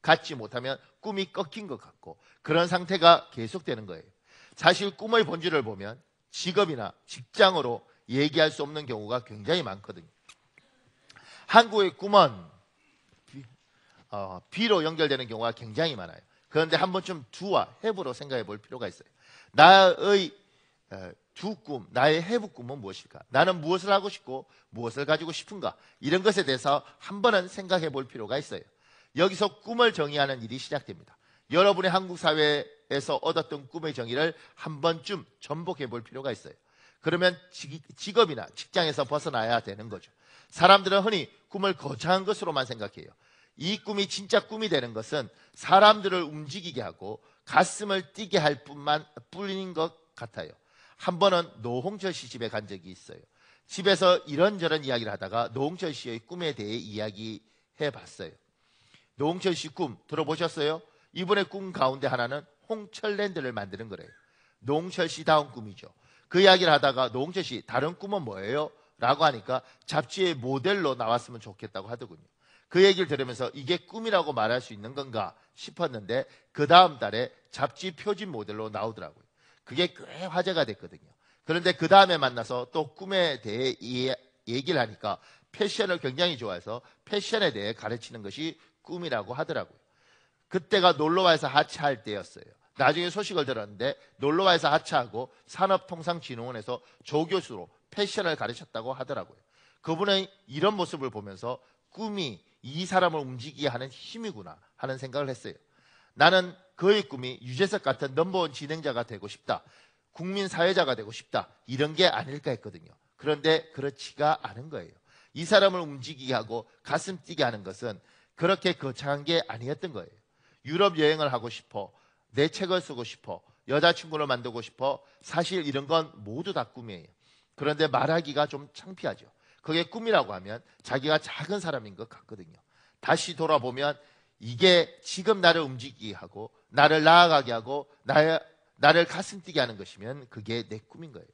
[SPEAKER 1] 갖지 못하면 꿈이 꺾인 것 같고 그런 상태가 계속되는 거예요. 사실 꿈의 본질을 보면 직업이나 직장으로 얘기할 수 없는 경우가 굉장히 많거든요. 한국의 꿈은 B로 연결되는 경우가 굉장히 많아요. 그런데 한 번쯤 do와 have로 생각해 볼 필요가 있어요. 나의 두 꿈, 나의 have 꿈은 무엇일까? 나는 무엇을 하고 싶고 무엇을 가지고 싶은가? 이런 것에 대해서 한 번은 생각해 볼 필요가 있어요. 여기서 꿈을 정의하는 일이 시작됩니다. 여러분의 한국 사회에서 얻었던 꿈의 정의를 한 번쯤 전복해 볼 필요가 있어요. 그러면 직업이나 직장에서 벗어나야 되는 거죠. 사람들은 흔히 꿈을 거창한 것으로만 생각해요. 이 꿈이 진짜 꿈이 되는 것은 사람들을 움직이게 하고 가슴을 뛰게 할 뿐인 것 같아요. 한 번은 노홍철 씨 집에 간 적이 있어요. 집에서 이런저런 이야기를 하다가 노홍철 씨의 꿈에 대해 이야기해 봤어요. 노홍철 씨 꿈 들어보셨어요? 이분의 꿈 가운데 하나는 홍철랜드를 만드는 거래요. 노홍철 씨 다운 꿈이죠. 그 이야기를 하다가 노홍철 씨 다른 꿈은 뭐예요? 라고 하니까 잡지의 모델로 나왔으면 좋겠다고 하더군요. 그 얘기를 들으면서 이게 꿈이라고 말할 수 있는 건가 싶었는데 그 다음 달에 잡지 표지 모델로 나오더라고요. 그게 꽤 화제가 됐거든요. 그런데 그 다음에 만나서 또 꿈에 대해 얘기를 하니까 패션을 굉장히 좋아해서 패션에 대해 가르치는 것이 꿈이라고 하더라고요. 그때가 놀러와에서 하차할 때였어요. 나중에 소식을 들었는데 놀러와에서 하차하고 산업통상진흥원에서 조교수로 패션을 가르쳤다고 하더라고요. 그분의 이런 모습을 보면서 꿈이 이 사람을 움직이게 하는 힘이구나 하는 생각을 했어요. 나는 그의 꿈이 유재석 같은 넘버원 진행자가 되고 싶다. 국민 사회자가 되고 싶다. 이런 게 아닐까 했거든요. 그런데 그렇지가 않은 거예요. 이 사람을 움직이게 하고 가슴 뛰게 하는 것은 그렇게 거창한 게 아니었던 거예요. 유럽 여행을 하고 싶어. 내 책을 쓰고 싶어. 여자친구를 만들고 싶어. 사실 이런 건 모두 다 꿈이에요. 그런데 말하기가 좀 창피하죠. 그게 꿈이라고 하면 자기가 작은 사람인 것 같거든요. 다시 돌아보면 이게 지금 나를 움직이게 하고 나를 나아가게 하고 나를 가슴 뛰게 하는 것이면 그게 내 꿈인 거예요.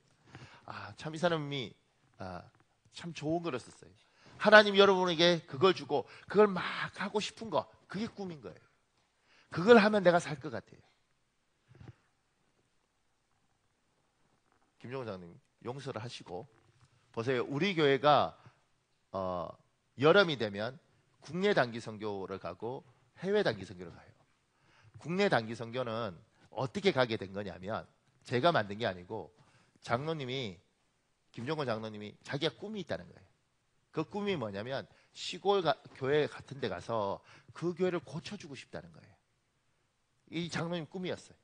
[SPEAKER 1] 참 이 사람이 참 좋은 글을 썼어요. 하나님 여러분에게 그걸 주고 그걸 막 하고 싶은 거 그게 꿈인 거예요. 그걸 하면 내가 살 것 같아요. 김종훈 장님 용서를 하시고 보세요. 우리 교회가 여름이 되면 국내 단기 선교를 가고 해외 단기 선교를 가요. 국내 단기 선교는 어떻게 가게 된 거냐면 제가 만든 게 아니고 장로님이 김종건 장로님이 자기가 꿈이 있다는 거예요. 그 꿈이 뭐냐면 시골 교회 같은 데 가서 그 교회를 고쳐주고 싶다는 거예요. 이 장로님 꿈이었어요.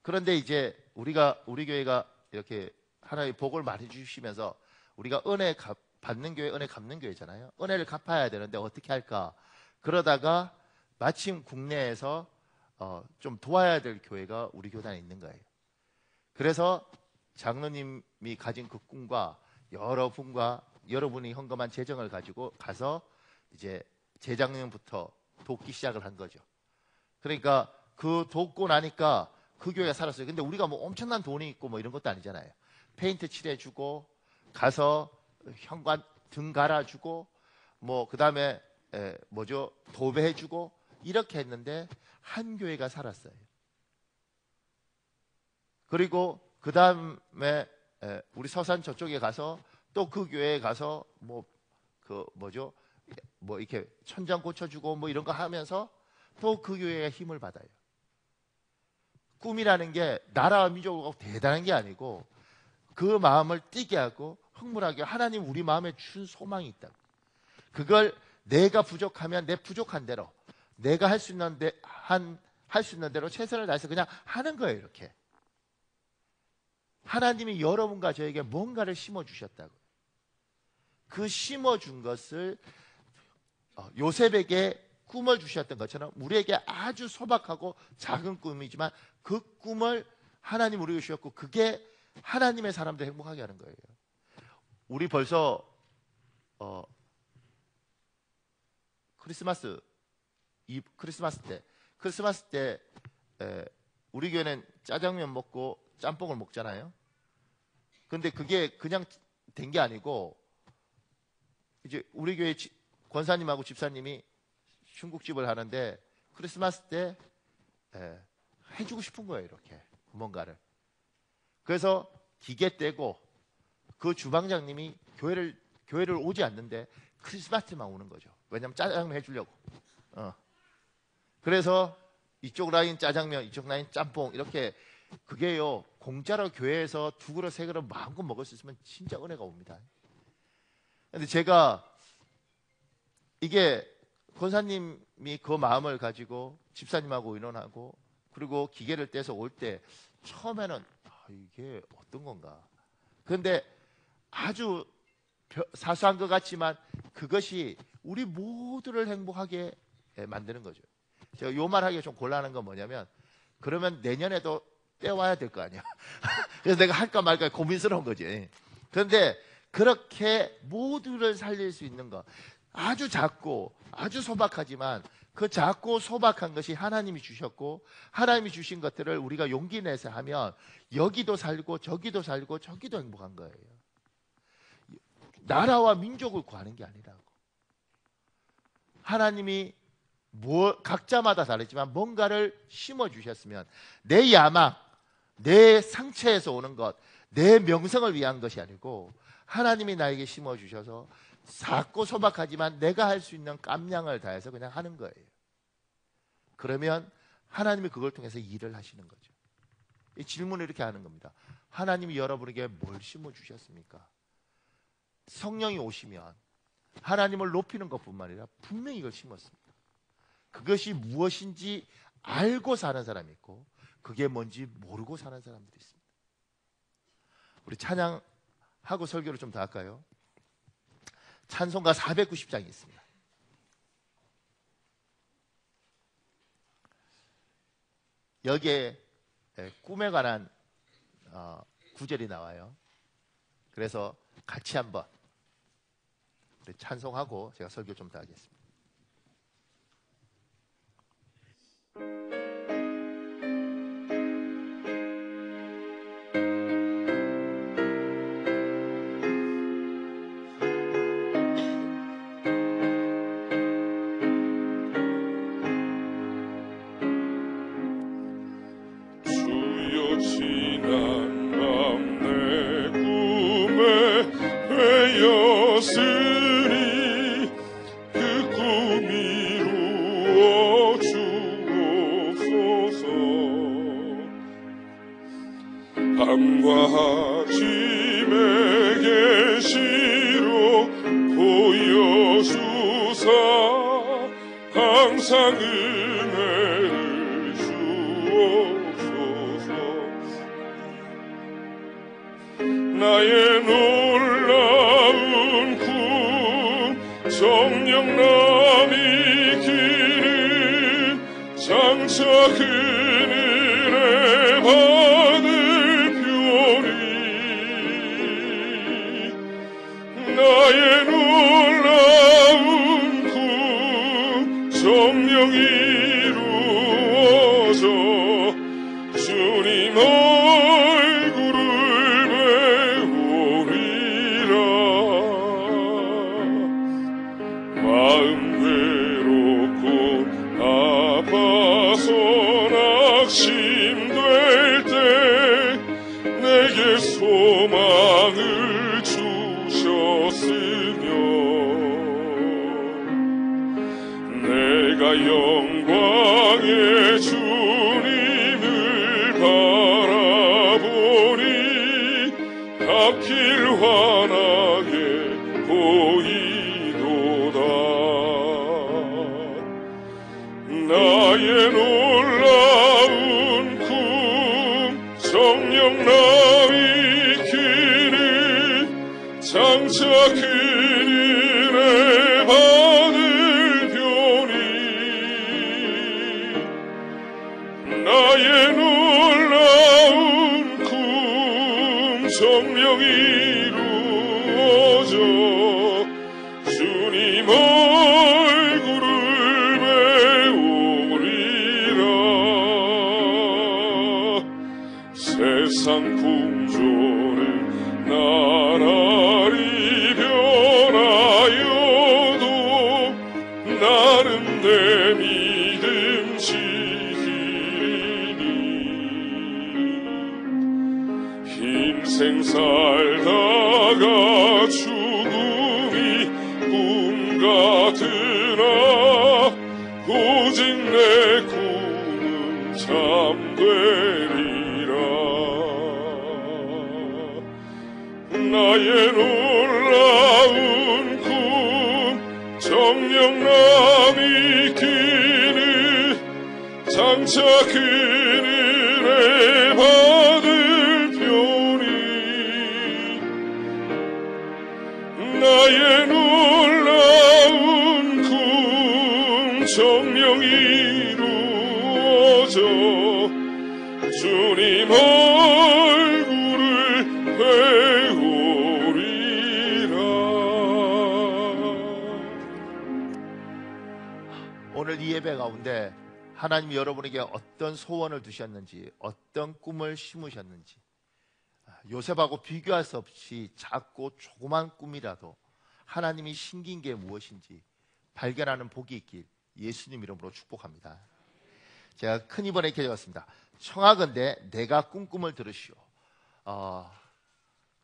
[SPEAKER 1] 그런데 이제 우리 교회가 이렇게 하나님의 복을 많이 주시면서 우리가 은혜 받는 교회, 은혜 갚는 교회잖아요. 은혜를 갚아야 되는데 어떻게 할까? 그러다가 마침 국내에서 좀 도와야 될 교회가 우리 교단에 있는 거예요. 그래서 장로님이 가진 그 꿈과 여러분이 헌금한 재정을 가지고 가서 이제 재작년부터 돕기 시작을 한 거죠. 그러니까 그 돕고 나니까 그 교회가 살았어요. 근데 우리가 뭐 엄청난 돈이 있고 뭐 이런 것도 아니잖아요. 페인트 칠해주고 가서 현관 등 갈아주고 뭐 그다음에 도배해주고 이렇게 했는데 한 교회가 살았어요. 그리고 그다음에 우리 서산 저쪽에 가서 또 그 교회에 가서 이렇게 천장 고쳐주고 뭐 이런 거 하면서 또 그 교회가 힘을 받아요. 꿈이라는 게 나라와 민족을 대단한 게 아니고 그 마음을 뛰게 하고 흥분하게 하나님 우리 마음에 준 소망이 있다. 그걸 내가 부족하면 내 부족한 대로 내가 할 수 있는 대로 최선을 다해서 그냥 하는 거예요. 이렇게 하나님이 여러분과 저에게 뭔가를 심어주셨다고. 그 심어준 것을 요셉에게 꿈을 주셨던 것처럼 우리에게 아주 소박하고 작은 꿈이지만 그 꿈을 하나님 우리에게 주셨고 그게 하나님의 사람들 행복하게 하는 거예요. 우리 벌써 크리스마스 때 우리 교회는 짜장면 먹고 짬뽕을 먹잖아요. 근데 그게 그냥 된 게 아니고 이제 우리 교회 권사님하고 집사님이 중국집을 하는데 크리스마스 때 해주고 싶은 거예요. 이렇게 뭔가를. 그래서 기계 떼고 그 주방장님이 교회를 오지 않는데 크리스마스 때만 오는 거죠. 왜냐하면 짜장면 해주려고. 그래서 이쪽 라인 짜장면, 이쪽 라인 짬뽕 이렇게 그게요 공짜로 교회에서 2그릇 3그릇 마음껏 먹을 수 있으면 진짜 은혜가 옵니다. 근데 제가 이게 권사님이 그 마음을 가지고 집사님하고 의논하고 그리고 기계를 떼서 올 때 처음에는 이게 어떤 건가. 그런데 아주 사소한 것 같지만 그것이 우리 모두를 행복하게 만드는 거죠. 제가 요 말하기가 좀 곤란한 건 뭐냐면 그러면 내년에도 떼와야 될 거 아니야. 그래서 내가 할까 말까 고민스러운 거지. 그런데 그렇게 모두를 살릴 수 있는 것 아주 작고 아주 소박하지만 그 작고 소박한 것이 하나님이 주셨고 하나님이 주신 것들을 우리가 용기 내서 하면 여기도 살고 저기도 살고 저기도 행복한 거예요. 나라와 민족을 구하는 게 아니라고. 하나님이 각자마다 다르지만 뭔가를 심어주셨으면 내 야망, 내 상처에서 오는 것, 내 명성을 위한 것이 아니고 하나님이 나에게 심어주셔서 작고 소박하지만 내가 할 수 있는 깜냥을 다해서 그냥 하는 거예요. 그러면 하나님이 그걸 통해서 일을 하시는 거죠. 이 질문을 이렇게 하는 겁니다. 하나님이 여러분에게 뭘 심어주셨습니까? 성령이 오시면 하나님을 높이는 것뿐만 아니라 분명히 이걸 심었습니다. 그것이 무엇인지 알고 사는 사람이 있고 그게 뭔지 모르고 사는 사람들이 있습니다. 우리 찬양하고 설교를 좀 더 할까요? 찬송가 490장이 있습니다. 여기에 꿈에 관한 구절이 나와요. 그래서 같이 한번 찬송하고 제가 설교 좀 더 하겠습니다.
[SPEAKER 2] 밤과 아침에 계시로 보여주사 항상 은혜를 주옵소서. 나의 놀라운 꿈 정령남이 기는 장차 그늘에 받을 나의 놀라운 꿈 정령 이루어져 주님 얼굴을 배우리라. 마음 외롭고 아파서 낙심될 때 내게 소망을 주셔 주님을 바라보니 앞길 환하게 보이도다. 나의 놀라운 꿈 정녕 남이기를 장차 그늘에 받을 벼니 나의 놀라운 꿈 정녕 이루어져 주님 얼굴을 배우리라. 세상 풍조는 나날이 변하여도 나는 내 믿음 지키리니 인생 살다가 죽음이 꿈 같으나 오직 내 꿈은 참되리라. 나의 놀라운 꿈 정녕 남이 기는 장차 그늘에 받을 벼니 나의 놀라운 꿈 정녕 이루어져 주님 얼굴을 배우리라.
[SPEAKER 1] 오늘 이 예배 가운데 하나님이 여러분에게 어떤 소원을 두셨는지, 어떤 꿈을 심으셨는지, 요셉하고 비교할 수 없이 작고 조그만 꿈이라도 하나님이 신긴 게 무엇인지 발견하는 복이 있길 예수님 이름으로 축복합니다. 제가 큰 이번에 기도했습니다. 청하건대 내가 꿈꿈을 들으시오.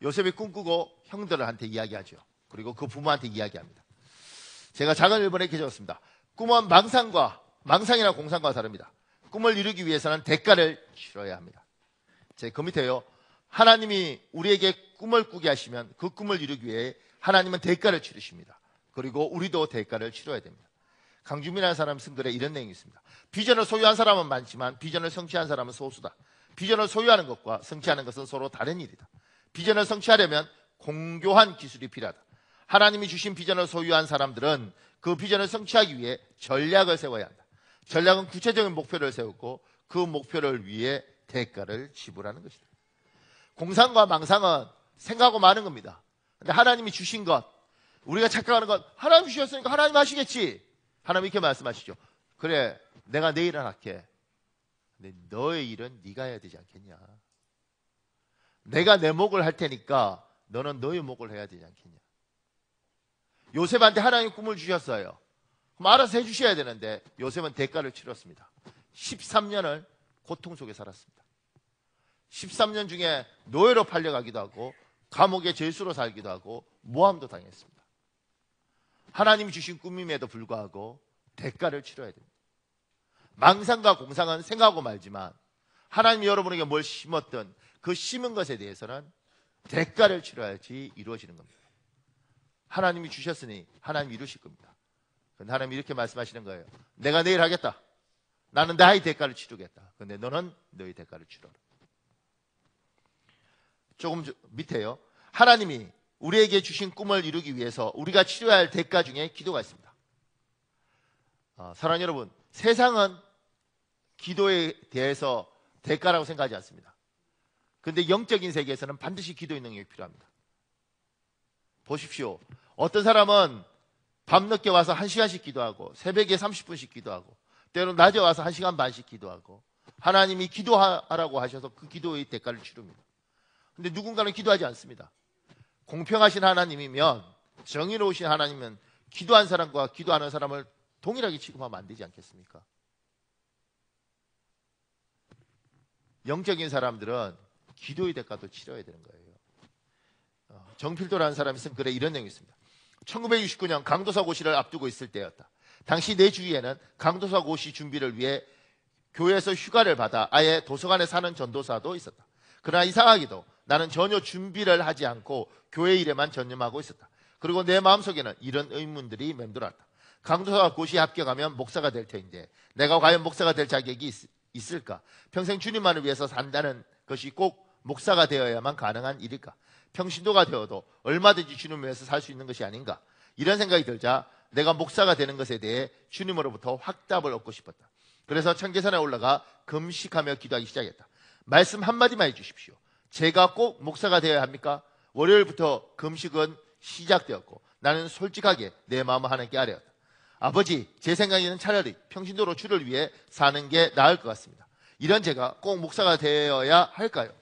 [SPEAKER 1] 요셉이 꿈꾸고 형들한테 이야기하죠. 그리고 그 부모한테 이야기합니다. 제가 작은 일본에 기도했습니다. 꿈은 망상이나 공상과 다릅니다. 꿈을 이루기 위해서는 대가를 치러야 합니다. 제 그 밑에요. 하나님이 우리에게 꿈을 꾸게 하시면 그 꿈을 이루기 위해 하나님은 대가를 치르십니다. 그리고 우리도 대가를 치러야 됩니다. 강주민이라는 사람 쓴 글에 이런 내용이 있습니다. 비전을 소유한 사람은 많지만 비전을 성취한 사람은 소수다. 비전을 소유하는 것과 성취하는 것은 서로 다른 일이다. 비전을 성취하려면 공교한 기술이 필요하다. 하나님이 주신 비전을 소유한 사람들은 그 비전을 성취하기 위해 전략을 세워야 한다. 전략은 구체적인 목표를 세우고 그 목표를 위해 대가를 지불하는 것이다. 공상과 망상은 생각하고 마는 겁니다. 근데 하나님이 주신 것, 우리가 착각하는 것, 하나님 주셨으니까 하나님 하시겠지. 하나님 이렇게 말씀하시죠. 그래, 내가 내 일은 할게. 근데 너의 일은 네가 해야 되지 않겠냐. 내가 내 몫을 할 테니까 너는 너의 몫을 해야 되지 않겠냐. 요셉한테 하나님 꿈을 주셨어요. 그럼 알아서 해주셔야 되는데 요셉은 대가를 치렀습니다. 13년을 고통 속에 살았습니다. 13년 중에 노예로 팔려가기도 하고 감옥의 죄수로 살기도 하고 모함도 당했습니다. 하나님이 주신 꿈임에도 불구하고 대가를 치러야 됩니다. 망상과 공상은 생각하고 말지만 하나님이 여러분에게 뭘 심었든 그 심은 것에 대해서는 대가를 치러야지 이루어지는 겁니다. 하나님이 주셨으니 하나님 이루실 겁니다. 하나님이 이렇게 말씀하시는 거예요. 내가 내일 하겠다. 나는 나의 대가를 치르겠다. 근데 너는 너의 대가를 치러라. 조금 밑에요. 하나님이 우리에게 주신 꿈을 이루기 위해서 우리가 치러야 할 대가 중에 기도가 있습니다. 사랑하는 여러분, 세상은 기도에 대해서 대가라고 생각하지 않습니다. 그런데 영적인 세계에서는 반드시 기도의 능력이 필요합니다. 보십시오. 어떤 사람은 밤늦게 와서 1시간씩 기도하고 새벽에 30분씩 기도하고 때로는 낮에 와서 1시간 반씩 기도하고 하나님이 기도하라고 하셔서 그 기도의 대가를 치릅니다. 근데 누군가는 기도하지 않습니다. 공평하신 하나님이면, 정의로우신 하나님이면 기도한 사람과 기도하는 사람을 동일하게 취급하면 안 되지 않겠습니까? 영적인 사람들은 기도의 대가도 치러야 되는 거예요. 정필도라는 사람이 쓴 글에 이런 내용이 있습니다. 1969년 강도사 고시를 앞두고 있을 때였다. 당시 내 주위에는 강도사 고시 준비를 위해 교회에서 휴가를 받아 아예 도서관에 사는 전도사도 있었다. 그러나 이상하게도 나는 전혀 준비를 하지 않고 교회 일에만 전념하고 있었다. 그리고 내 마음속에는 이런 의문들이 맴돌았다. 강도사가 고시에 합격하면 목사가 될 터인데 내가 과연 목사가 될 자격이 있을까? 평생 주님만을 위해서 산다는 것이 꼭 목사가 되어야만 가능한 일일까? 평신도가 되어도 얼마든지 주님을 위해서 살 수 있는 것이 아닌가? 이런 생각이 들자 내가 목사가 되는 것에 대해 주님으로부터 확답을 얻고 싶었다. 그래서 청계산에 올라가 금식하며 기도하기 시작했다. 말씀 한마디만 해주십시오. 제가 꼭 목사가 되어야 합니까? 월요일부터 금식은 시작되었고 나는 솔직하게 내 마음을 하나님께 아뢰었다. 아버지, 제 생각에는 차라리 평신도로 주를 위해 사는 게 나을 것 같습니다. 이런 제가 꼭 목사가 되어야 할까요?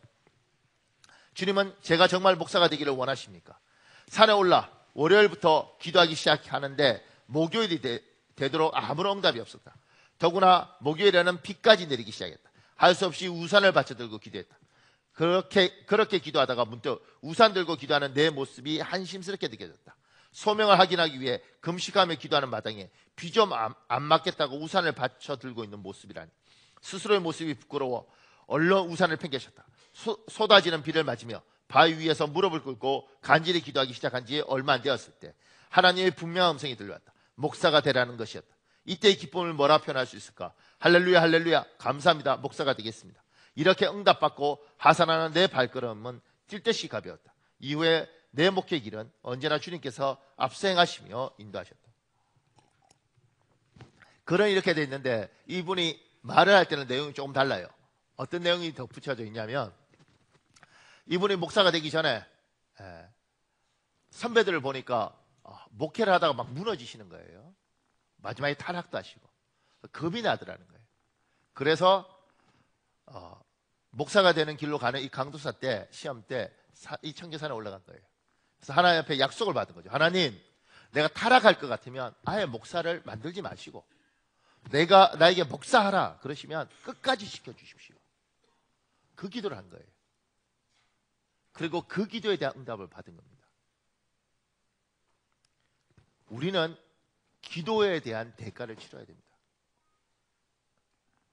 [SPEAKER 1] 주님은 제가 정말 목사가 되기를 원하십니까? 산에 올라 월요일부터 기도하기 시작하는데 목요일이 되도록 아무런 응답이 없었다. 더구나 목요일에는 비까지 내리기 시작했다. 할 수 없이 우산을 받쳐 들고 기도했다. 그렇게 기도하다가 문득 우산 들고 기도하는 내 모습이 한심스럽게 느껴졌다. 소명을 확인하기 위해 금식하며 기도하는 마당에 비 좀 안 맞겠다고 우산을 받쳐 들고 있는 모습이라니. 스스로의 모습이 부끄러워 얼른 우산을 팽개쳤다. 쏟아지는 비를 맞으며 바위 위에서 무릎을 꿇고 간절히 기도하기 시작한 지 얼마 안 되었을 때 하나님의 분명한 음성이 들려왔다. 목사가 되라는 것이었다. 이때의 기쁨을 뭐라 표현할 수 있을까? 할렐루야, 할렐루야, 감사합니다, 목사가 되겠습니다. 이렇게 응답받고 하산하는 내 발걸음은 뛸 듯이 가벼웠다. 이후에 내 목회 길은 언제나 주님께서 앞서 행하시며 인도하셨다. 글은 이렇게 돼 있는데 이분이 말을 할 때는 내용이 조금 달라요. 어떤 내용이 덧붙여져 있냐면 이분이 목사가 되기 전에 선배들을 보니까 목회를 하다가 막 무너지시는 거예요. 마지막에 타락도 하시고 겁이 나더라는 거예요. 그래서 목사가 되는 길로 가는 이 강도사 때 시험 때 이 청계산에 올라간 거예요. 그래서 하나님 앞에 약속을 받은 거죠. 하나님, 내가 타락할 것 같으면 아예 목사를 만들지 마시고 나에게 목사하라 그러시면 끝까지 시켜주십시오. 그 기도를 한 거예요. 그리고 그 기도에 대한 응답을 받은 겁니다. 우리는 기도에 대한 대가를 치러야 됩니다.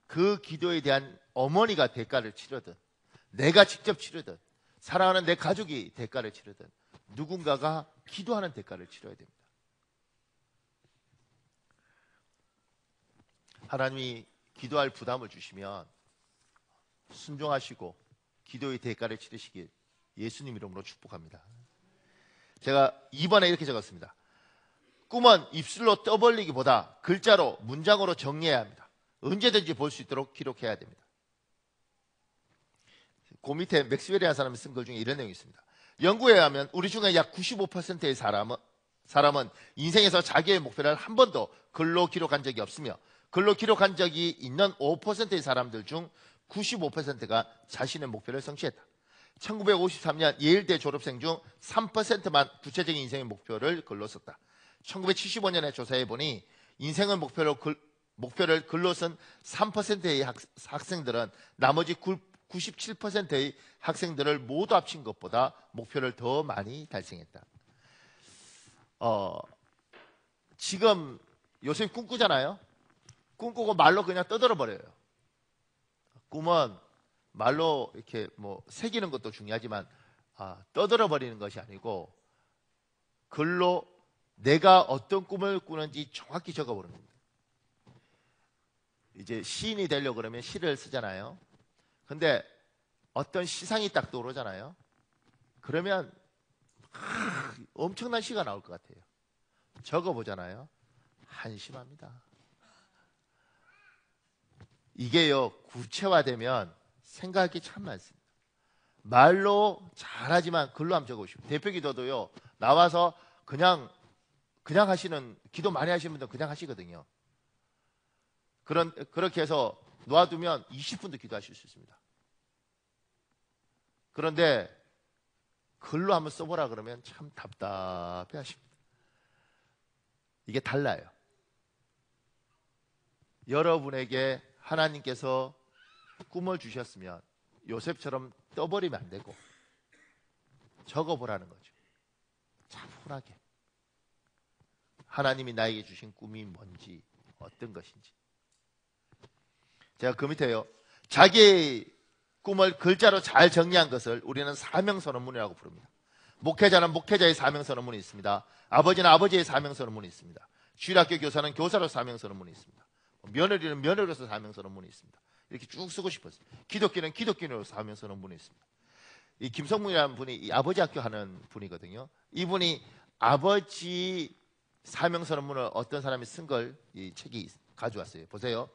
[SPEAKER 1] 그 기도에 대한 어머니가 대가를 치르든 내가 직접 치르든 사랑하는 내 가족이 대가를 치르든 누군가가 기도하는 대가를 치러야 됩니다. 하나님이 기도할 부담을 주시면 순종하시고 기도의 대가를 치르시길 예수님 이름으로 축복합니다. 제가 2번에 이렇게 적었습니다. 꿈은 입술로 떠벌리기보다 글자로 문장으로 정리해야 합니다. 언제든지 볼 수 있도록 기록해야 됩니다. 그 밑에 맥스웰이라는 사람이 쓴 글 중에 이런 내용이 있습니다. 연구에 의하면 우리 중에 약 95%의 사람은 인생에서 자기의 목표를 한 번도 글로 기록한 적이 없으며 글로 기록한 적이 있는 5%의 사람들 중 95%가 자신의 목표를 성취했다. 1953년 예일대 졸업생 중 3%만 구체적인 인생의 목표를 글로 썼다. 1975년에 조사해보니 인생의 목표를 글로 쓴 3%의 학생들은 나머지 97%의 학생들을 모두 합친 것보다 목표를 더 많이 달성했다. 지금 요새 꿈꾸잖아요. 꿈꾸고 말로 그냥 떠들어 버려요. 꿈은 말로 이렇게 뭐 새기는 것도 중요하지만 떠들어 버리는 것이 아니고 글로 내가 어떤 꿈을 꾸는지 정확히 적어보는 겁니다. 이제 시인이 되려고 그러면 시를 쓰잖아요. 근데 어떤 시상이 딱 떠오르잖아요. 그러면 엄청난 시가 나올 것 같아요. 적어보잖아요. 한심합니다. 이게요, 구체화되면 생각할 게 참 많습니다. 말로 잘하지만 글로 한번 적어보시고, 대표기도도요, 나와서 그냥 하시는, 기도 많이 하시는 분들 그냥 하시거든요. 그렇게 해서 놓아두면 20분도 기도하실 수 있습니다. 그런데 글로 한번 써보라 그러면 참 답답해 하십니다. 이게 달라요. 여러분에게 하나님께서 꿈을 주셨으면 요셉처럼 떠버리면 안 되고 적어보라는 거죠. 차분하게. 하나님이 나에게 주신 꿈이 뭔지, 어떤 것인지. 제가 그 밑에요. 자기의 꿈을 글자로 잘 정리한 것을 우리는 사명선언문이라고 부릅니다. 목회자는 목회자의 사명선언문이 있습니다. 아버지는 아버지의 사명선언문이 있습니다. 주일학교 교사는 교사로서 사명선언문이 있습니다. 며느리는 며느리로서 사명선언문이 있습니다. 이렇게 쭉 쓰고 싶었어요. 기독교는 기독교인으로서 사명선언문이 있습니다. 이 김성문이라는 분이 이 아버지 학교 하는 분이거든요. 이분이 아버지 사명선언문을 어떤 사람이 쓴 걸 이 책이 가져왔어요. 보세요.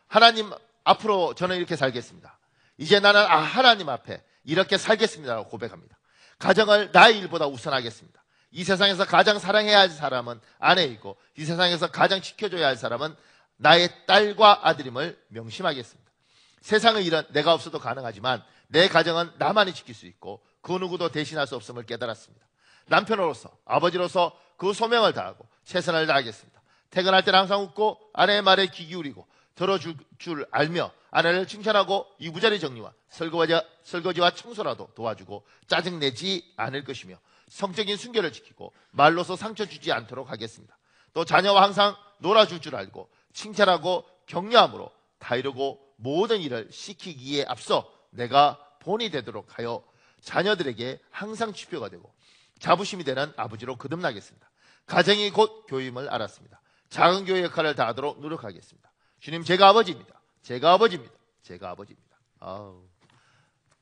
[SPEAKER 1] 하나님 앞으로 저는 이렇게 살겠습니다. 이제 나는 하나님 앞에 이렇게 살겠습니다라고 고백합니다. 가정을 나의 일보다 우선하겠습니다. 이 세상에서 가장 사랑해야 할 사람은 아내이고 이 세상에서 가장 지켜줘야 할 사람은 나의 딸과 아들임을 명심하겠습니다. 세상의 일은 내가 없어도 가능하지만 내 가정은 나만이 지킬 수 있고 그 누구도 대신할 수 없음을 깨달았습니다. 남편으로서 아버지로서 그 소명을 다하고 최선을 다하겠습니다. 퇴근할 때는 항상 웃고 아내의 말에 귀 기울이고 들어줄 줄 알며 아내를 칭찬하고 이부자리 정리와 설거지와 청소라도 도와주고 짜증내지 않을 것이며 성적인 순결을 지키고 말로서 상처 주지 않도록 하겠습니다. 또 자녀와 항상 놀아줄 줄 알고 칭찬하고 격려함으로 다이르고 모든 일을 시키기에 앞서 내가 본이 되도록 하여 자녀들에게 항상 지표가 되고 자부심이 되는 아버지로 거듭나겠습니다. 가정이 곧 교임을 알았습니다. 작은 교회 역할을 다하도록 노력하겠습니다. 주님, 제가 아버지입니다. 제가 아버지입니다. 제가 아버지입니다.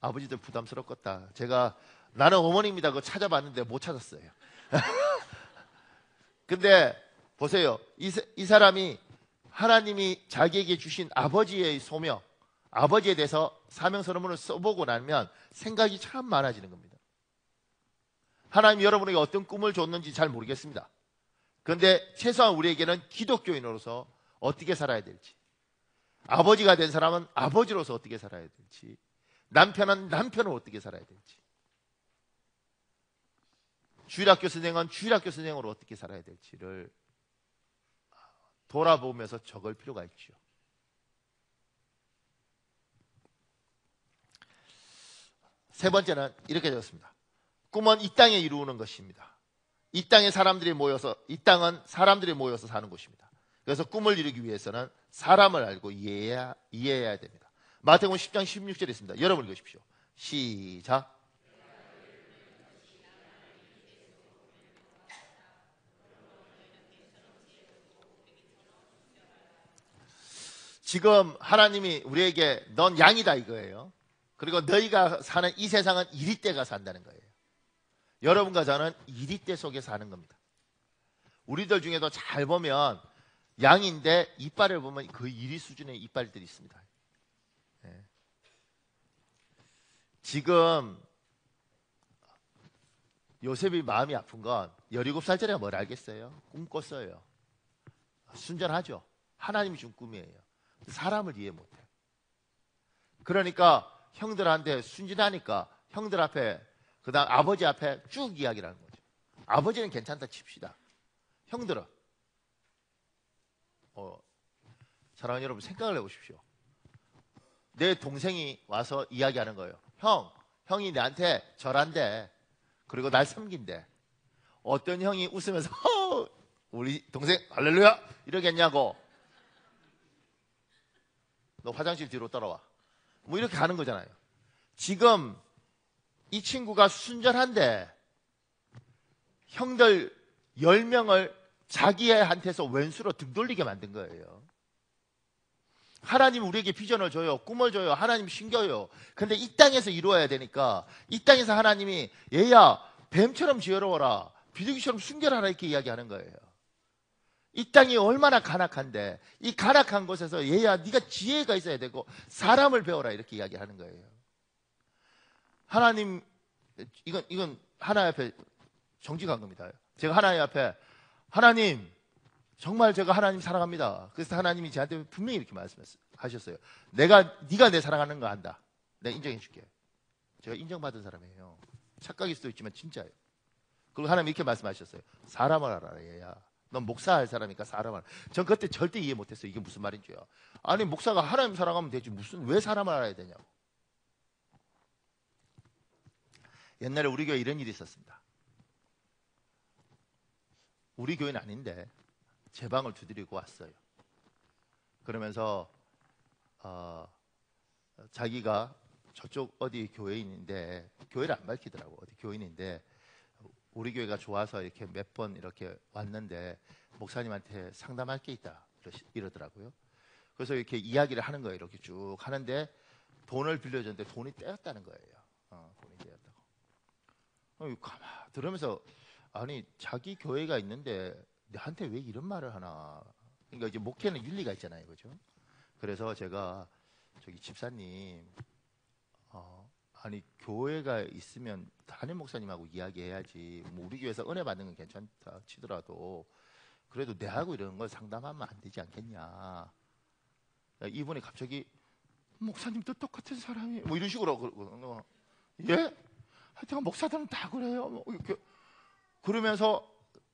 [SPEAKER 1] 아버지들 부담스럽겠다. 나는 어머니입니다. 그거 찾아봤는데 못 찾았어요. 근데 보세요. 이 사람이 하나님이 자기에게 주신 아버지의 소명, 아버지에 대해서 사명선언문을 써보고 나면 생각이 참 많아지는 겁니다. 하나님이 여러분에게 어떤 꿈을 줬는지 잘 모르겠습니다. 그런데 최소한 우리에게는 기독교인으로서 어떻게 살아야 될지, 아버지가 된 사람은 아버지로서 어떻게 살아야 될지, 남편은 남편으로 어떻게 살아야 될지, 주일학교 선생은 주일학교 선생으로 어떻게 살아야 될지를 돌아보면서 적을 필요가 있죠. 세 번째는 이렇게 되었습니다. 꿈은 이 땅에 이루는 것입니다. 이 땅은 사람들이 모여서 사는 곳입니다. 그래서 꿈을 이루기 위해서는 사람을 알고 이해해야 됩니다. 마태복음 10장 16절에 있습니다. 여러분 읽으십시오. 시작. 지금 하나님이 우리에게 넌 양이다 이거예요. 그리고 너희가 사는 이 세상은 이리떼가 산다는 거예요. 여러분과 저는 이리떼 속에 사는 겁니다. 우리들 중에도 잘 보면 양인데 이빨을 보면 그 이리 수준의 이빨들이 있습니다. 네. 지금 요셉이 마음이 아픈 건 17살짜리가 뭘 알겠어요? 꿈 꿨어요. 순전하죠. 하나님이 준 꿈이에요. 사람을 이해 못해. 그러니까 형들한테 순진하니까 형들 앞에 그다음 아버지 앞에 쭉 이야기를 하는 거죠. 아버지는 괜찮다 칩시다. 형들은 사랑하는 여러분 생각을 해보십시오. 내 동생이 와서 이야기하는 거예요. 형이 나한테 절한대. 그리고 날 섬긴대. 어떤 형이 웃으면서 우리 동생 할렐루야 이러겠냐고. 너 화장실 뒤로 따라와. 뭐 이렇게 가는 거잖아요. 지금 이 친구가 순전한데 형들 10명을 자기한테서 왼수로 등 돌리게 만든 거예요. 하나님 우리에게 비전을 줘요. 꿈을 줘요. 하나님 신겨요. 근데 이 땅에서 이루어야 되니까 이 땅에서 하나님이 얘야 뱀처럼 지혜로워라. 비둘기처럼 순결하라 이렇게 이야기하는 거예요. 이 땅이 얼마나 간악한데 이 간악한 곳에서 얘야 네가 지혜가 있어야 되고 사람을 배워라 이렇게 이야기하는 거예요. 하나님 이건 하나님 앞에 정직한 겁니다. 제가 하나님 앞에 하나님 정말 제가 하나님 사랑합니다. 그래서 하나님이 저한테 분명히 이렇게 말씀하셨어요. 네가 내 사랑하는 거 안다. 내가 인정해 줄게. 제가 인정받은 사람이에요. 착각일 수도 있지만 진짜예요. 그리고 하나님 이렇게 말씀하셨어요. 사람을 알아라 얘야. 넌 목사할 사람이니까 사람을 알아. 전 그때 절대 이해 못했어요. 이게 무슨 말인지요. 아니 목사가 하나님 사랑하면 되지 왜 사람을 알아야 되냐고. 옛날에 우리 교회에 이런 일이 있었습니다. 우리 교회는 아닌데 제 방을 두드리고 왔어요. 그러면서 자기가 저쪽 어디 교회인인데, 교회를 안 밝히더라고. 어디 교인인데 우리 교회가 좋아서 이렇게 몇 번 이렇게 왔는데 목사님한테 상담할 게 있다 이러더라고요. 그래서 이렇게 이야기를 하는 거예요. 이렇게 쭉 하는데 돈을 빌려줬는데 돈이 떼었다는 거예요. 돈이 떼었다고. 가만 들으면서 아니 자기 교회가 있는데 나한테 왜 이런 말을 하나. 그러니까 이제 목회는 윤리가 있잖아요, 그죠? 그래서 제가 저기 집사님, 아니 교회가 있으면 담임 목사님하고 이야기해야지. 뭐 우리 교회에서 은혜 받는 건 괜찮다 치더라도 그래도 내하고 이런 걸 상담하면 안 되지 않겠냐. 이분이 갑자기 목사님도 똑같은 사람이 뭐 이런 식으로 예? 하여튼 목사들은 다 그래요. 뭐 이렇게 그러면서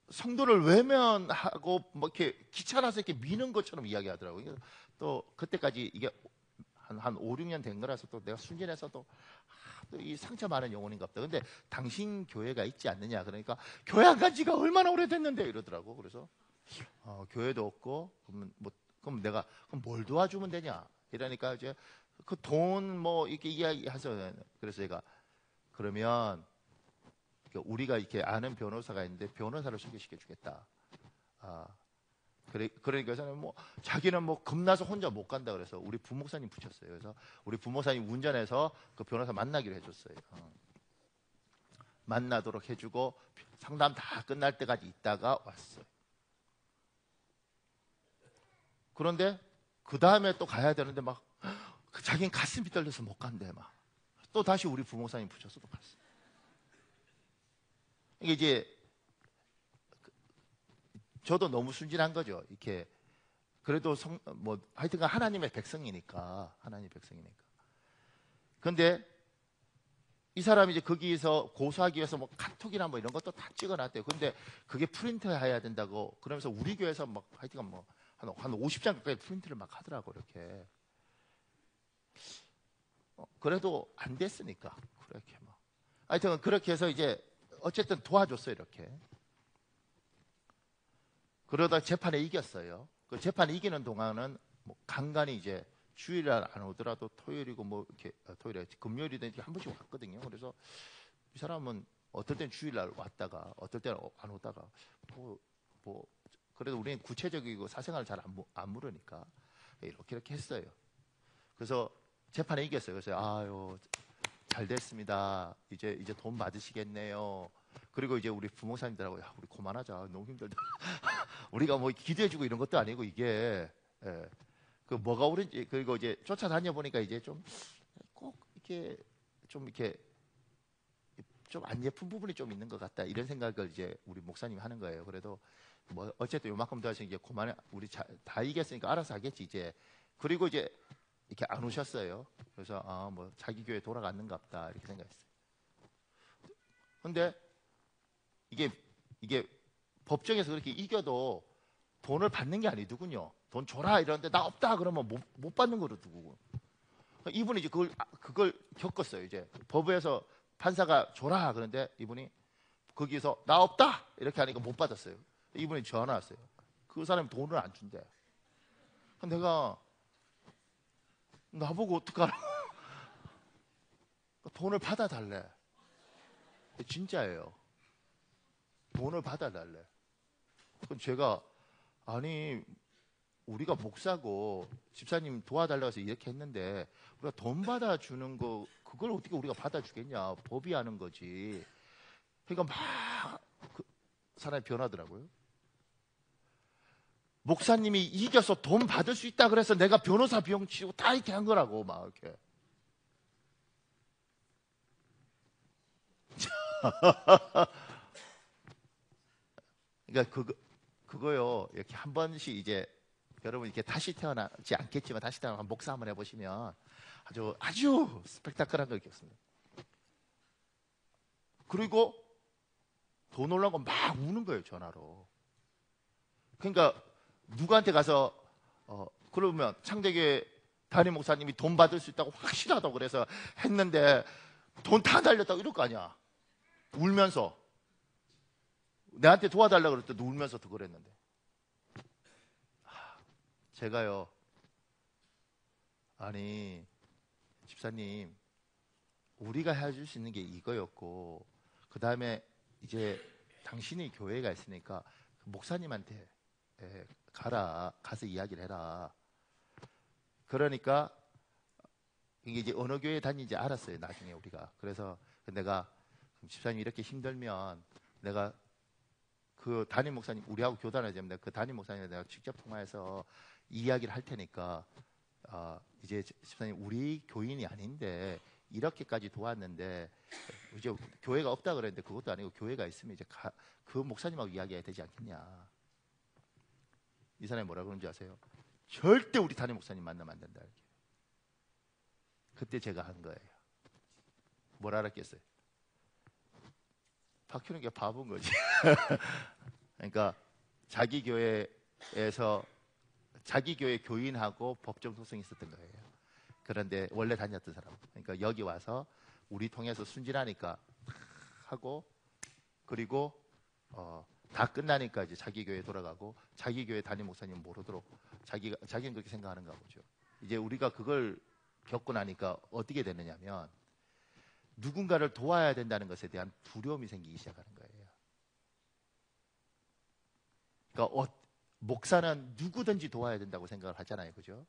[SPEAKER 1] 성도를 외면하고 뭐 이렇게 귀찮아서 이렇게 미는 것처럼 이야기하더라고요. 또 그때까지 이게 한 5, 6년 된 거라서 또 내가 순진해서 또 이 상처 많은 영혼인가 보다. 근데 당신 교회가 있지 않느냐. 그러니까 교회 안 간 지가 얼마나 오래됐는데 이러더라고. 그래서 교회도 없고 그럼 내가 그럼 뭘 도와주면 되냐 이러니까 이제 그 돈 뭐 이렇게 이야기해서 그래서 제가 그러면 우리가 이렇게 아는 변호사가 있는데 변호사를 소개시켜 주겠다. 그러니까 저는 뭐 자기는 뭐 겁나서 혼자 못 간다 그래서 우리 부목사님 붙였어요. 그래서 우리 부목사님 운전해서 그 변호사 만나기로 해줬어요. 만나도록 해주고 상담 다 끝날 때까지 있다가 왔어요. 그런데 그 다음에 또 가야 되는데 막 자기는 가슴이 떨려서 못 간대. 막 또 다시 우리 부목사님 붙여서 또 갔어요. 이게 이제 저도 너무 순진한 거죠. 이렇게 그래도 뭐 하여튼간 하나님의 백성이니까. 근데 이 사람이 이제 거기에서 고소하기 위해서 뭐 카톡이나 뭐 이런 것도 다 찍어놨대요. 근데 그게 프린트해야 된다고 그러면서 우리 교회에서 막 하여튼간 뭐 한 50장 가까이 프린트를 막 하더라고 이렇게. 그래도 안 됐으니까 그렇게 뭐 하여튼 그렇게 해서 이제 어쨌든 도와줬어요 이렇게. 그러다 재판에 이겼어요. 그 재판에 이기는 동안은 뭐 간간히 이제 주일날 안 오더라도 토요일이고 뭐 이렇게 토요일에 금요일이든 한 번씩 왔거든요. 그래서 이 사람은 어떨 땐 주일날 왔다가 어떨 때는 안 오다가 뭐 그래도 우리는 구체적이고 사생활을 잘 안 물으니까 이렇게 했어요. 그래서 재판에 이겼어요. 그래서 아유 잘 됐습니다. 이제 돈 받으시겠네요. 그리고 이제 우리 부목사님들하고 야 우리 그만하자 너무 힘들다. 우리가 뭐 기도해주고 이런 것도 아니고 이게 그 뭐가 옳은지 그리고 이제 쫓아다녀 보니까 이제 좀 꼭 이렇게 좀 안 예쁜 부분이 좀 있는 것 같다 이런 생각을 이제 우리 목사님이 하는 거예요. 그래도 뭐 어쨌든 요만큼 더 하시는 이제 그만해 우리 다 이겼으니까 알아서 하겠지 이제. 그리고 이제 이렇게 안 오셨어요. 그래서 뭐 자기 교회 돌아갔는가 보다 이렇게 생각했어요. 근데 이게 법정에서 그렇게 이겨도 돈을 받는 게 아니더군요. 돈 줘라 이러는데 나 없다 그러면 못 받는 거로 두고. 이분이 이제 그걸 겪었어요. 이제 법에서 판사가 줘라 그런데 이분이 거기서 나 없다 이렇게 하니까 못 받았어요. 이분이 전화 왔어요. 그 사람이 돈을 안 준대. 내가 나보고 어떡하라고. 돈을 받아달래. 진짜예요. 돈을 받아달래. 그럼 제가 아니 우리가 목사고 집사님 도와달라고 해서 이렇게 했는데 우리가 돈 받아주는 거 그걸 어떻게 우리가 받아주겠냐. 법이 하는 거지. 그러니까 막 그 사람이 변하더라고요. 목사님이 이겨서 돈 받을 수 있다 그래서 내가 변호사 비용 치고 다 이렇게 한 거라고 막 이렇게. 그러니까 그거요. 이렇게 한 번씩 이제 여러분 이렇게 다시 태어나지 않겠지만 다시 태어나 목사 한번 해보시면 아주 스펙타클한 걸 겪습니다. 그리고 더 놀란 건 막 우는 거예요 전화로. 그러니까 누구한테 가서 그러면 창대교회 담임 목사님이 돈 받을 수 있다고 확실하다고 그래서 했는데 돈 다 달렸다고 이럴 거 아니야. 울면서 내한테 도와달라고 그럴 때도 울면서 더 그랬는데 제가요 아니 집사님, 우리가 해줄 수 있는 게 이거였고, 그 다음에 이제 당신이 교회가 있으니까 목사님한테 가서 이야기를 해라. 그러니까 이게 이제 어느 교회 다니는지 알았어요, 나중에 우리가. 그래서 내가 집사님 이렇게 힘들면 내가 그 담임 목사님, 우리하고 교단을 하자면 그 담임 목사님한테 내가 직접 통화해서 이야기를 할 테니까 이제 집사님 우리 교인이 아닌데 이렇게까지 도왔는데 이제 교회가 없다 그랬는데 그것도 아니고 교회가 있으면 이제 그 목사님하고 이야기해야 되지 않겠냐. 이 사람이 뭐라 그런지 아세요? 절대 우리 담임 목사님 만나면 안 된다. 이렇게. 그때 제가 한 거예요. 뭐라 그랬겠어요? 박효는 게 바본 거지. 그러니까 자기 교회에서 자기 교회 교인하고 법정 소송이 있었던 거예요. 그런데 원래 다녔던 사람. 그러니까 여기 와서 우리 통해서 순진하니까 하고, 그리고 다 끝나니까 이제 자기 교회 돌아가고, 자기 교회 담임 목사님 모르도록 자기는 그렇게 생각하는가 보죠. 이제 우리가 그걸 겪고 나니까 어떻게 되느냐면 누군가를 도와야 된다는 것에 대한 두려움이 생기기 시작하는 거예요. 그러니까 목사는 누구든지 도와야 된다고 생각을 하잖아요, 그죠?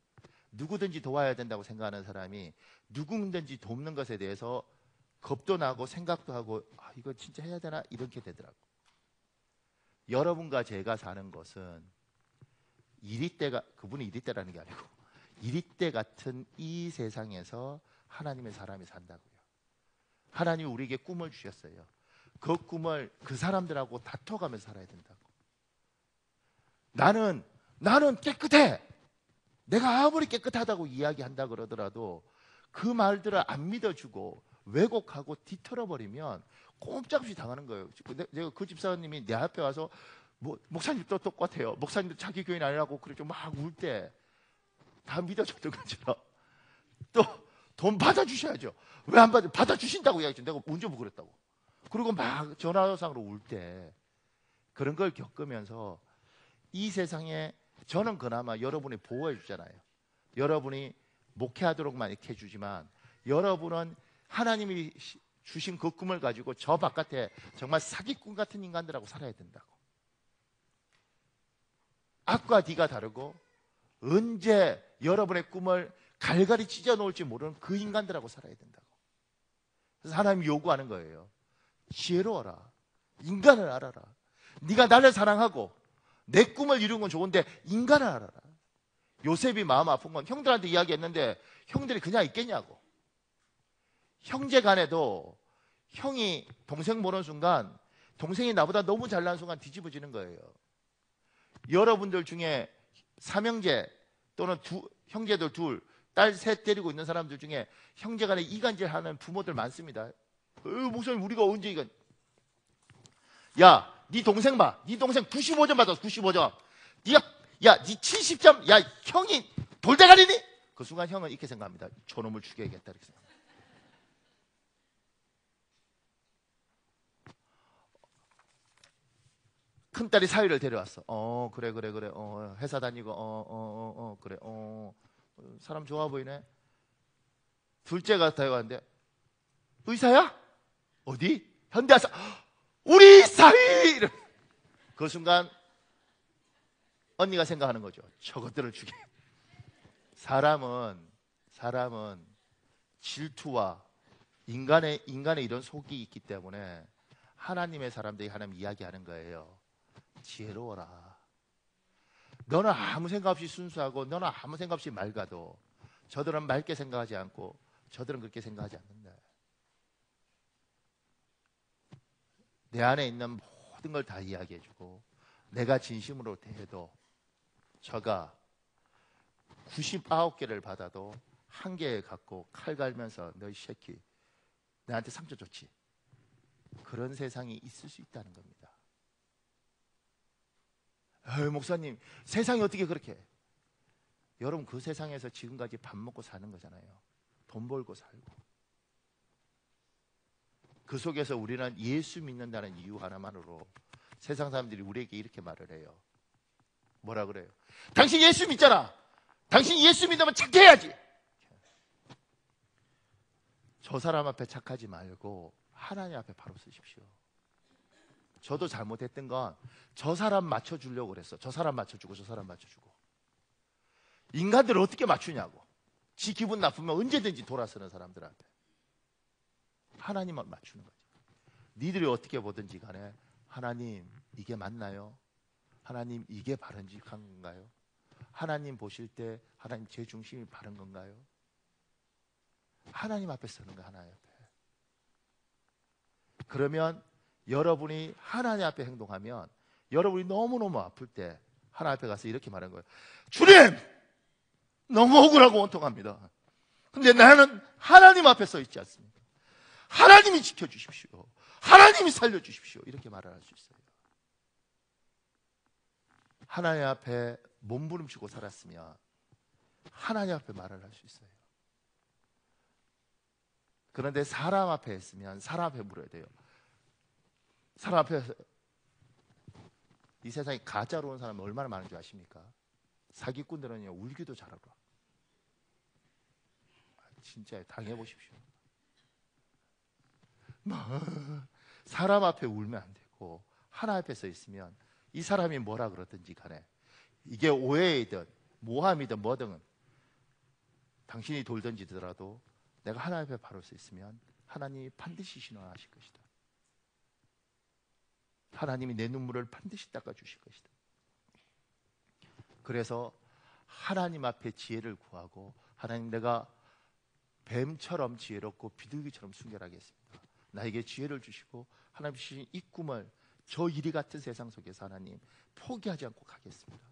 [SPEAKER 1] 누구든지 도와야 된다고 생각하는 사람이 누구든지 돕는 것에 대해서 겁도 나고 생각도 하고, 이거 진짜 해야 되나? 이렇게 되더라고. 여러분과 제가 사는 것은 그분이 이리때라는 게 아니고 이리때 같은 이 세상에서 하나님의 사람이 산다고요. 하나님이 우리에게 꿈을 주셨어요. 그 꿈을 그 사람들하고 다퉈가면서 살아야 된다고. 나는 깨끗해. 내가 아무리 깨끗하다고 이야기한다 그러더라도 그 말들을 안 믿어주고 왜곡하고 뒤틀어버리면 꼼짝없이 당하는 거예요. 내가 그 집사님이 내 앞에 와서 목사님도 똑같아요. 목사님도 자기 교인 아니라고 그렇게 막 울 때 다 믿어줬던 것처럼 또 돈 받아주셔야죠. 왜 안 받아주신다고 이야기했죠. 내가 언제 뭐 그랬다고. 그리고 막 전화상으로 울 때 그런 걸 겪으면서 이 세상에 저는 그나마 여러분이 보호해 주잖아요. 여러분이 목회하도록만 이렇게 해주지만 여러분은 하나님이 주신 그 꿈을 가지고 저 바깥에 정말 사기꾼 같은 인간들하고 살아야 된다고. 악과 D가 다르고 언제 여러분의 꿈을 갈갈이 찢어 놓을지 모르는 그 인간들하고 살아야 된다고. 그래서 하나님이 요구하는 거예요. 지혜로워라. 인간을 알아라. 네가 나를 사랑하고 내 꿈을 이루는 건 좋은데 인간을 알아라. 요셉이 마음 아픈 건 형들한테 이야기했는데 형들이 그냥 있겠냐고. 형제 간에도 형이 동생 보는 순간 동생이 나보다 너무 잘난 순간 뒤집어지는 거예요. 여러분들 중에 삼형제 또는 형제들 둘, 딸 셋 데리고 있는 사람들 중에 형제 간에 이간질하는 부모들 많습니다. 목사님 우리가 언제 이간? 야, 네 동생 봐. 네 동생 95점 받았어. 95점. 네 70점. 야, 형이 돌대가리니? 그 순간 형은 이렇게 생각합니다. 저놈을 죽여야겠다 이렇게 생각합니다. 큰딸이 사위를 데려왔어. 그래. 회사 다니고 그래. 사람 좋아 보이네. 둘째가 데려왔는데 의사야? 어디? 현대 와서 우리 사위! 그 순간 언니가 생각하는 거죠. 저것들을 죽여. 사람은 질투와 인간의 이런 속이 있기 때문에 하나님의 사람들이 하나님 이야기하는 거예요. 지혜로워라. 너는 아무 생각 없이 순수하고 너는 아무 생각 없이 맑아도 저들은 맑게 생각하지 않고 저들은 그렇게 생각하지 않는다. 내 안에 있는 모든 걸 다 이야기해주고 내가 진심으로 대해도 저가 99개를 받아도 한 개 갖고 칼 갈면서 너희 새끼 나한테 상처 줬지. 그런 세상이 있을 수 있다는 겁니다. 목사님 세상이 어떻게 그렇게 해? 여러분 그 세상에서 지금까지 밥 먹고 사는 거잖아요. 돈 벌고 살고. 그 속에서 우리는 예수 믿는다는 이유 하나만으로 세상 사람들이 우리에게 이렇게 말을 해요. 뭐라 그래요? 당신 예수 믿잖아. 당신 예수 믿으면 착해야지. 저 사람 앞에 착하지 말고 하나님 앞에 바로 서십시오. 저도 잘못했던 건 저 사람 맞춰주려고 그랬어. 저 사람 맞춰주고 저 사람 맞춰주고. 인간들을 어떻게 맞추냐고. 지 기분 나쁘면 언제든지 돌아서는 사람들 앞에 하나님만 맞추는 거지. 니들이 어떻게 보든지 간에 하나님 이게 맞나요? 하나님 이게 바른직한 건가요? 하나님 보실 때 하나님 제 중심이 바른 건가요? 하나님 앞에 서는 거야. 하나님 앞에. 그러면 여러분이 하나님 앞에 행동하면 여러분이 너무너무 아플 때 하나님 앞에 가서 이렇게 말하는 거예요. 주님! 너무 억울하고 원통합니다. 근데 나는 하나님 앞에 서 있지 않습니까? 하나님이 지켜주십시오. 하나님이 살려주십시오. 이렇게 말을 할 수 있어요. 하나님 앞에 몸부림치고 살았으면 하나님 앞에 말을 할 수 있어요. 그런데 사람 앞에 있으면 사람 앞에 물어야 돼요. 사람 앞에서 이 세상에 가짜로 온 사람이 얼마나 많은지 아십니까? 사기꾼들은요 울기도 잘하고. 진짜 당해보십시오. 사람 앞에 울면 안 되고 하나님 앞에 서 있으면 이 사람이 뭐라 그러든지 간에 이게 오해이든 모함이든 뭐든 당신이 돌든지 더라도 내가 하나님 앞에 바로 서 있으면 하나님이 반드시 신원하실 것이다. 하나님이 내 눈물을 반드시 닦아주실 것이다. 그래서 하나님 앞에 지혜를 구하고 하나님 내가 뱀처럼 지혜롭고 비둘기처럼 순결하겠습니다. 나에게 지혜를 주시고 하나님 주신 이 꿈을 저 이리 같은 세상 속에서 하나님 포기하지 않고 가겠습니다.